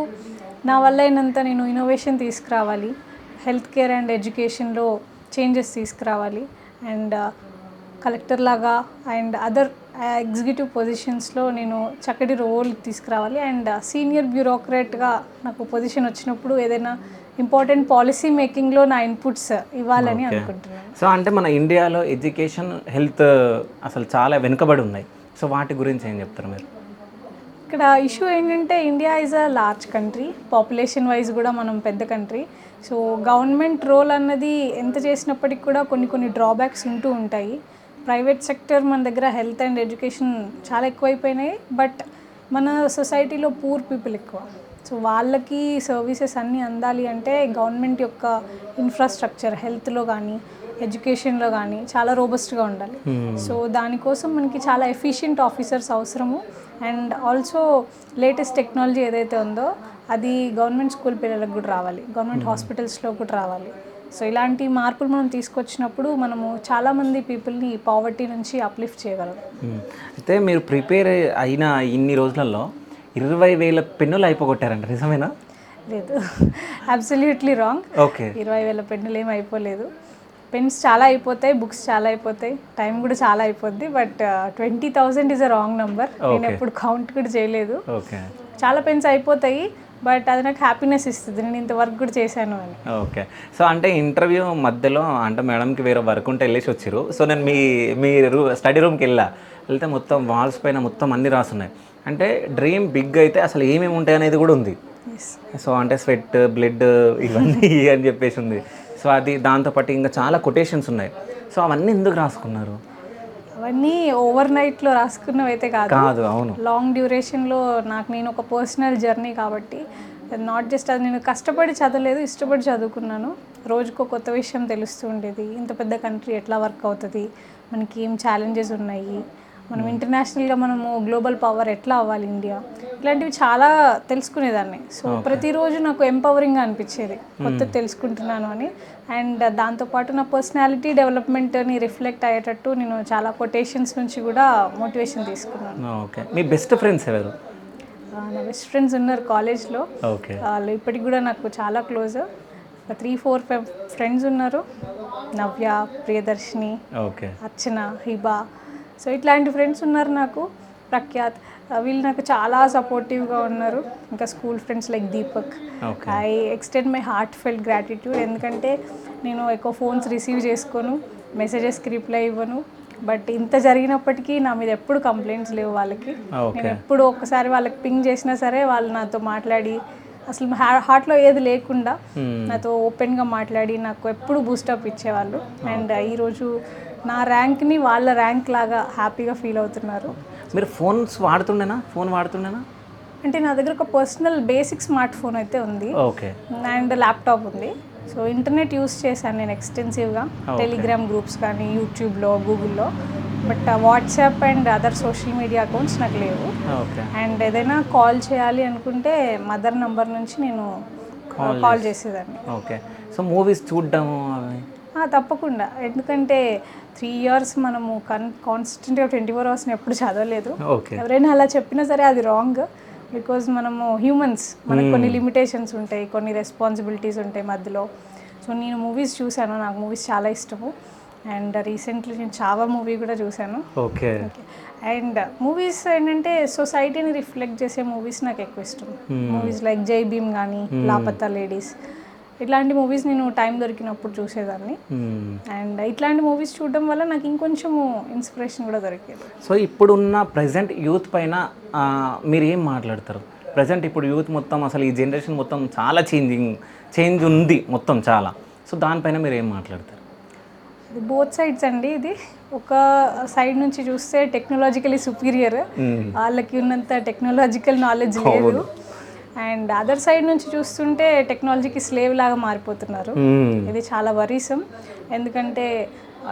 నా వల్ల అయినంత నేను ఇన్నోవేషన్ తీసుకురావాలి, హెల్త్ కేర్ అండ్ ఎడ్యుకేషన్లో చేంజెస్ తీసుకురావాలి, అండ్ కలెక్టర్ లాగా అండ్ అదర్ ఎగ్జిక్యూటివ్ పొజిషన్స్లో నేను చక్కటి రోల్ తీసుకురావాలి. అండ్ సీనియర్ బ్యూరోక్రాట్గా నాకు పొజిషన్ వచ్చినప్పుడు ఏదైనా ఇంపార్టెంట్ పాలసీ మేకింగ్లో నా ఇన్పుట్స్ ఇవ్వాలని అనుకుంటున్నాను. సో అంటే మన ఇండియాలో ఎడ్యుకేషన్, హెల్త్ అసలు చాలా వెనుకబడి ఉన్నాయి, సో వాటి గురించి ఏం చెప్తారు మీరు? ఇక్కడ ఇష్యూ ఏంటంటే India is a large country, population wise కూడా మనం పెద్ద కంట్రీ. సో గవర్నమెంట్ రోల్ అన్నది ఎంత చేసినప్పటికి కూడా కొన్ని డ్రాబ్యాక్స్ ఉంటూ ఉంటాయి. ప్రైవేట్ సెక్టర్ మన దగ్గర హెల్త్ అండ్ ఎడ్యుకేషన్ చాలా ఎక్కువైపోయినాయి, బట్ మన సొసైటీలో పూర్ పీపుల్ ఎక్కువ. సో వాళ్ళకి సర్వీసెస్ అన్నీ అందాలి అంటే గవర్నమెంట్ యొక్క ఇన్ఫ్రాస్ట్రక్చర్ హెల్త్లో కానీ ఎడ్యుకేషన్లో కానీ చాలా రోబస్ట్గా ఉండాలి. సో దానికోసం మనకి చాలా ఎఫిషియెంట్ ఆఫీసర్స్ అవసరము, అండ్ ఆల్సో లేటెస్ట్ టెక్నాలజీ ఏదైతే ఉందో అది గవర్నమెంట్ స్కూల్ పిల్లలకు కూడా రావాలి, గవర్నమెంట్ హాస్పిటల్స్లో కూడా రావాలి. సో ఇలాంటి మార్పులు మనం తీసుకొచ్చినప్పుడు మనము చాలామంది పీపుల్ని పావర్టీ నుంచి అప్లిఫ్ట్ చేయగలం. అయితే మీరు ప్రిపేర్ అయిన ఇన్ని రోజులలో 20,000 పెన్నులు అయిపోగొట్టారంట, నిజమేనా? లేదు, అబ్సల్యూట్లీ రాంగ్. ఓకే. 20,000 పెన్నులు ఏమి అయిపోలేదు. పెన్స్ చాలా అయిపోతాయి, బుక్స్ చాలా అయిపోతాయి, టైం కూడా చాలా అయిపోద్ది. But 20,000 is a wrong number. నేను ఎప్పుడు కౌంట్ కూడా చేయలేదు. ఓకే, చాలా పెన్స్ అయిపోతాయి, బట్ అది నాకు హ్యాపీనెస్ ఇస్తుంది, నేను ఇంత వర్క్ కూడా చేశాను అని. ఓకే. సో అంటే ఇంటర్వ్యూ మధ్యలో అంటే మేడంకి వేరే వర్క్ ఉంటే వెళ్ళేసి వచ్చారు. సో నేను మీ స్టడీ రూమ్కి వెళ్తే మొత్తం వాల్స్ పైన మొత్తం అన్నీ రాసున్నాయి. అంటే డ్రీమ్ బిగ్ అయితే అసలు ఏమేమి ఉంటాయి అనేది కూడా ఉంది. సో అంటే స్వెట్, బ్లడ్ ఇవన్నీ అని చెప్పేసి ఉంది. సో అది దాంతోపాటు ఇంకా చాలా కొటేషన్స్ ఉన్నాయి. సో అవన్నీ ఎందుకు రాసుకున్నారు? అవన్నీ ఓవర్ నైట్లో రాసుకున్నవి అయితే కాదు. అవును, లాంగ్ డ్యూరేషన్లో నేను ఒక పర్సనల్ జర్నీ కాబట్టి నాట్ జస్ట్ అది నేను కష్టపడి చదవలేదు, ఇష్టపడి చదువుకున్నాను. రోజుకో కొత్త విషయం తెలుస్తూ ఉండేది. ఇంత పెద్ద కంట్రీ ఎట్లా వర్క్ అవుతుంది, మనకి ఏం ఛాలెంజెస్ ఉన్నాయి, మనం ఇంటర్నేషనల్గా మనము గ్లోబల్ పవర్ ఎట్లా అవ్వాలి ఇండియా, ఇలాంటివి చాలా తెలుసుకునేదాన్ని. సో ప్రతిరోజు నాకు ఎంపవరింగ్గా అనిపించేది, కొత్త తెలుసుకుంటున్నాను అని. అండ్ దాంతోపాటు నా పర్సనాలిటీ డెవలప్మెంట్ని రిఫ్లెక్ట్ అయ్యేటట్టు నేను చాలా కొటేషన్స్ నుంచి కూడా మోటివేషన్ తీసుకున్నాను. ఓకే. మీ బెస్ట్ ఫ్రెండ్స్ ఎవరు? నా బెస్ట్ ఫ్రెండ్స్ ఉన్నారు కాలేజ్లో. ఓకే. వాళ్ళు ఇప్పటికి కూడా నాకు చాలా క్లోజ్. 3-4 ఫ్రెండ్స్ ఉన్నారు. నవ్య, ప్రియదర్శిని, ఓకే, అర్చన, హిబా. సో ఇట్లాంటి ఫ్రెండ్స్ ఉన్నారు నాకు. ప్రఖ్యాత్, వీళ్ళు నాకు చాలా సపోర్టివ్గా ఉన్నారు. ఇంకా school friends like Deepak. I extend my heart felt gratitude. ఎందుకంటే నేను ఎక్కువ ఫోన్స్ రిసీవ్ చేసుకోను, మెసేజెస్కి రిప్లై ఇవ్వను. బట్ ఇంత జరిగినప్పటికీ నా మీద ఎప్పుడు కంప్లైంట్స్ లేవు వాళ్ళకి. నేను ఎప్పుడు ఒక్కసారి వాళ్ళకి పింగ్ చేసినా సరే వాళ్ళు నాతో మాట్లాడి, అసలు హార్ట్లో ఏది లేకుండా నాతో ఓపెన్గా మాట్లాడి నాకు ఎప్పుడు బూస్టప్ ఇచ్చేవాళ్ళు. అండ్ ఈరోజు నా ర్యాంక్ని వాళ్ళ ర్యాంక్ లాగా హ్యాపీగా ఫీల్ అవుతున్నారు. మీరు ఫోన్ వాడుతుండేనా? అంటే నా దగ్గర ఒక పర్సనల్ బేసిక్ స్మార్ట్ ఫోన్ అయితే ఉంది. ఓకే. అండ్ ల్యాప్టాప్ ఉంది. సో ఇంటర్నెట్ యూస్ చేశాను నేను ఎక్స్టెన్సివ్గా, టెలిగ్రామ్ గ్రూప్స్ కానీ, యూట్యూబ్లో, గూగుల్లో. But WhatsApp and other social media accounts నాకు లేవు. అండ్ ఏదైనా కాల్ చేయాలి అనుకుంటే మదర్ నంబర్ నుంచి నేను కాల్ చేసేదాన్ని. ఓకే. సో మూవీస్ చూడడము తప్పకుండా, ఎందుకంటే 3 years మనము కాన్స్టెంట్గా 24 hours ఎప్పుడు చదవలేదు. ఎవరైనా అలా చెప్పినా సరే అది రాంగ్. బికాజ్ మనము హ్యూమన్స్, మనకు కొన్ని లిమిటేషన్స్ ఉంటాయి, కొన్ని రెస్పాన్సిబిలిటీస్ ఉంటాయి మధ్యలో. సో నేను మూవీస్ చూశాను, నాకు మూవీస్ చాలా ఇష్టము. అండ్ రీసెంట్లీ నేను చావా మూవీ కూడా చూశాను. ఓకే. అండ్ మూవీస్ ఏంటంటే సొసైటీని రిఫ్లెక్ట్ చేసే మూవీస్ నాకు ఎక్కువ ఇష్టం. మూవీస్ లైక్ జై భీమ్ కానీ, లాపతా లేడీస్, ఇట్లాంటి మూవీస్ నేను టైం దొరికినప్పుడు చూసేదాన్ని. అండ్ ఇట్లాంటి మూవీస్ చూడడం వల్ల నాకు ఇంకొంచెము ఇన్స్పిరేషన్ కూడా దొరికేది. సో ఇప్పుడున్న ప్రజెంట్ యూత్ పైన మీరు ఏం మాట్లాడతారు? ప్రజెంట్ ఇప్పుడు యూత్ మొత్తం అసలు ఈ జనరేషన్ మొత్తం చాలా చేంజ్ ఉంది మొత్తం చాలా. సో దానిపైన మీరు ఏం మాట్లాడతారు? ఇది బోత్ సైడ్స్ అండి. ఇది ఒక సైడ్ నుంచి చూస్తే టెక్నాలజికలీ సుపీరియర్, వాళ్ళకి ఉన్నంత టెక్నాలజికల్ నాలెడ్జ్ లేదు. అండ్ అదర్ సైడ్ నుంచి చూస్తుంటే టెక్నాలజీకి స్లేవ్ లాగా మారిపోతున్నారు. ఇది చాలా వరీసం. ఎందుకంటే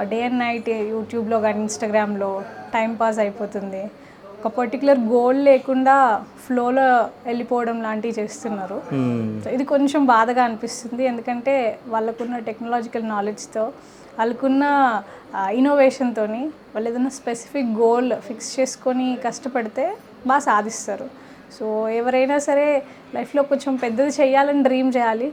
డే అండ్ నైట్ యూట్యూబ్లో కానీ, ఇన్స్టాగ్రామ్లో టైం పాస్ అయిపోతుంది. ఒక పర్టికులర్ గోల్ లేకుండా ఫ్లోలో వెళ్ళిపోవడం లాంటివి చేస్తున్నారు. సో ఇది కొంచెం బాధగా అనిపిస్తుంది. ఎందుకంటే వాళ్ళకున్న టెక్నాలజికల్ నాలెడ్జ్తో, వాళ్ళకున్న ఇన్నోవేషన్తో వాళ్ళు ఏదైనా స్పెసిఫిక్ గోల్ ఫిక్స్ చేసుకొని కష్టపడితే బాగా సాధిస్తారు. సో ఎవరైనా సరే లైఫ్లో కొంచెం పెద్దది చేయాలని డ్రీమ్ చేయాలి.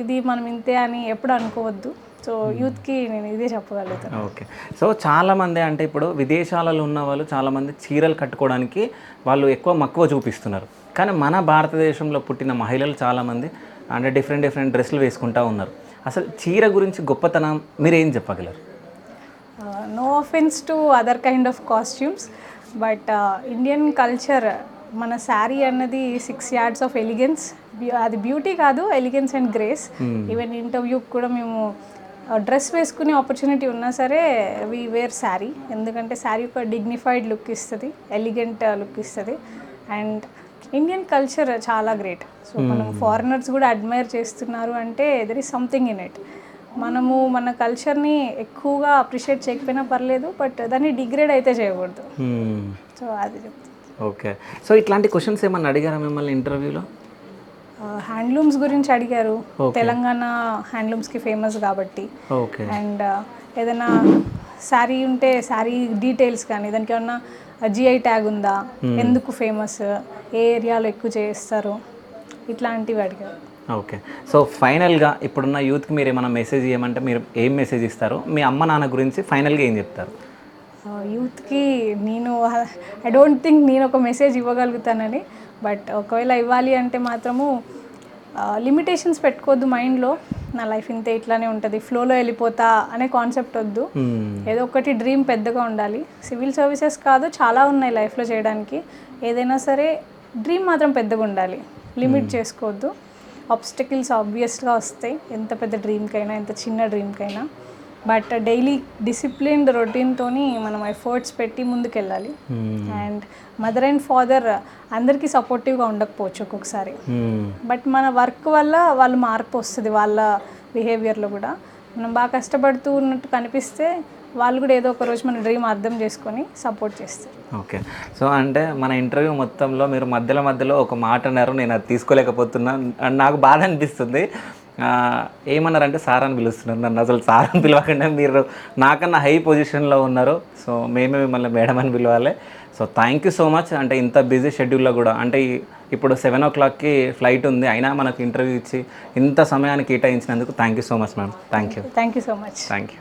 ఇది మనం ఇంతే అని ఎప్పుడు అనుకోవద్దు. సో యూత్కి నేను ఇదే చెప్పగలుగుతాను. ఓకే. సో చాలామంది అంటే ఇప్పుడు విదేశాలలో ఉన్న వాళ్ళు చాలామంది చీరలు కట్టుకోవడానికి వాళ్ళు ఎక్కువ మక్కువ చూపిస్తున్నారు. కానీ మన భారతదేశంలో పుట్టిన మహిళలు చాలామంది అంటే డిఫరెంట్ డ్రెస్సులు వేసుకుంటూ ఉన్నారు. అసలు చీర గురించి గొప్పతనం మీరు ఏం చెప్పగలరు? No offence to other kind of costumes, but Indian culture, మన శారీ అన్నది 6 yards ఆఫ్ ఎలిగెన్స్. అది బ్యూటీ కాదు, ఎలిగెన్స్ అండ్ గ్రేస్. ఈవెన్ ఇంటర్వ్యూకి కూడా మేము డ్రెస్ వేసుకునే ఆపర్చునిటీ ఉన్నా సరే వీ వేర్ శారీ. ఎందుకంటే శారీ ఒక డిగ్నిఫైడ్ లుక్ ఇస్తుంది, ఎలిగెంట్ లుక్ ఇస్తుంది. అండ్ ఇండియన్ కల్చర్ చాలా గ్రేట్. సో మనం ఫారినర్స్ కూడా అడ్మైర్ చేస్తున్నారు అంటే there is something in it. మనము మన కల్చర్ని ఎక్కువగా అప్రిషియేట్ చేయకపోయినా పర్లేదు, బట్ దాన్ని డిగ్రేడ్ అయితే చేయకూడదు. సో అది చెప్తాను. ఓకే. సో ఇట్లాంటి క్వశ్చన్స్ ఏమన్నా అడిగారా మిమ్మల్ని ఇంటర్వ్యూలో? హ్యాండ్లూమ్స్ గురించి అడిగారు. తెలంగాణ హ్యాండ్లూమ్స్కి ఫేమస్ కాబట్టి. ఓకే. అండ్ ఏదైనా శారీ ఉంటే శారీ డీటెయిల్స్ కానీ, దానికి ఏమన్నా GI ట్యాగ్ ఉందా, ఎందుకు ఫేమస్, ఏ ఏరియాలో ఎక్కువ చేస్తారు, ఇట్లాంటివి అడిగారు. ఓకే. సో ఫైనల్గా ఇప్పుడున్న యూత్కి మీరు ఏమైనా మెసేజ్ ఇవ్వమంటే మీరు ఏం మెసేజ్ ఇస్తారు? మీ అమ్మ నాన్న గురించి ఫైనల్గా ఏం చెప్తారు? యూత్కి నేను ఐ డోంట్ థింక్ నేను ఒక మెసేజ్ ఇవ్వగలుగుతానని, బట్ ఒకవేళ ఇవ్వాలి అంటే మాత్రము లిమిటేషన్స్ పెట్టుకోవద్దు మైండ్లో. నా లైఫ్ ఇంతే, ఇట్లానే ఉంటుంది, ఫ్లోలో వెళ్ళిపోతా అనే కాన్సెప్ట్ వద్దు. ఏదో ఒకటి డ్రీమ్ పెద్దగా ఉండాలి. సివిల్ సర్వీసెస్ కాదు, చాలా ఉన్నాయి లైఫ్లో చేయడానికి. ఏదైనా సరే డ్రీమ్ మాత్రం పెద్దగా ఉండాలి, లిమిట్ చేసుకోవద్దు. ఆబ్స్టకిల్స్ ఆబ్వియస్గా వస్తాయి, ఎంత పెద్ద డ్రీమ్కైనా ఎంత చిన్న డ్రీమ్కైనా. బట్ డైలీ డిసిప్లిన్డ్ రొటీన్తోని మనం ఎఫర్ట్స్ పెట్టి ముందుకెళ్ళాలి. అండ్ మదర్ అండ్ ఫాదర్ అందరికీ సపోర్టివ్గా ఉండకపోవచ్చు ఒక్కొక్కసారి, బట్ మన వర్క్ వల్ల వాళ్ళు మార్పు వస్తుంది వాళ్ళ బిహేవియర్లో కూడా. మనం బాగా కష్టపడుతూ ఉన్నట్టు కనిపిస్తే వాళ్ళు కూడా ఏదో ఒక రోజు మన డ్రీమ్ అర్థం చేసుకొని సపోర్ట్ చేస్తారు. ఓకే. సో అంటే మన ఇంటర్వ్యూ మొత్తంలో మీరు మధ్యలో ఒక మాట అన్నారు, నేను అది తీసుకోలేకపోతున్నా. నాకు బాధ అనిపిస్తుంది. ఏమన్నారంటే సార్ అని పిలుస్తున్నారు నన్ను. అసలు సార్ అని పిలవకుండా మీరు నాకన్నా హై పొజిషన్లో ఉన్నారు. సో మేమే మిమ్మల్ని మేడం అని పిలవాలి. So thank you so much. అంటే ఇంత బిజీ షెడ్యూల్లో కూడా, అంటే ఇప్పుడు 7 o'clockకి ఫ్లైట్ ఉంది, అయినా మనకు ఇంటర్వ్యూ ఇచ్చి ఇంత సమయాన్ని కేటాయించినందుకు thank you so much ma'am. Thank you so much. Thank you.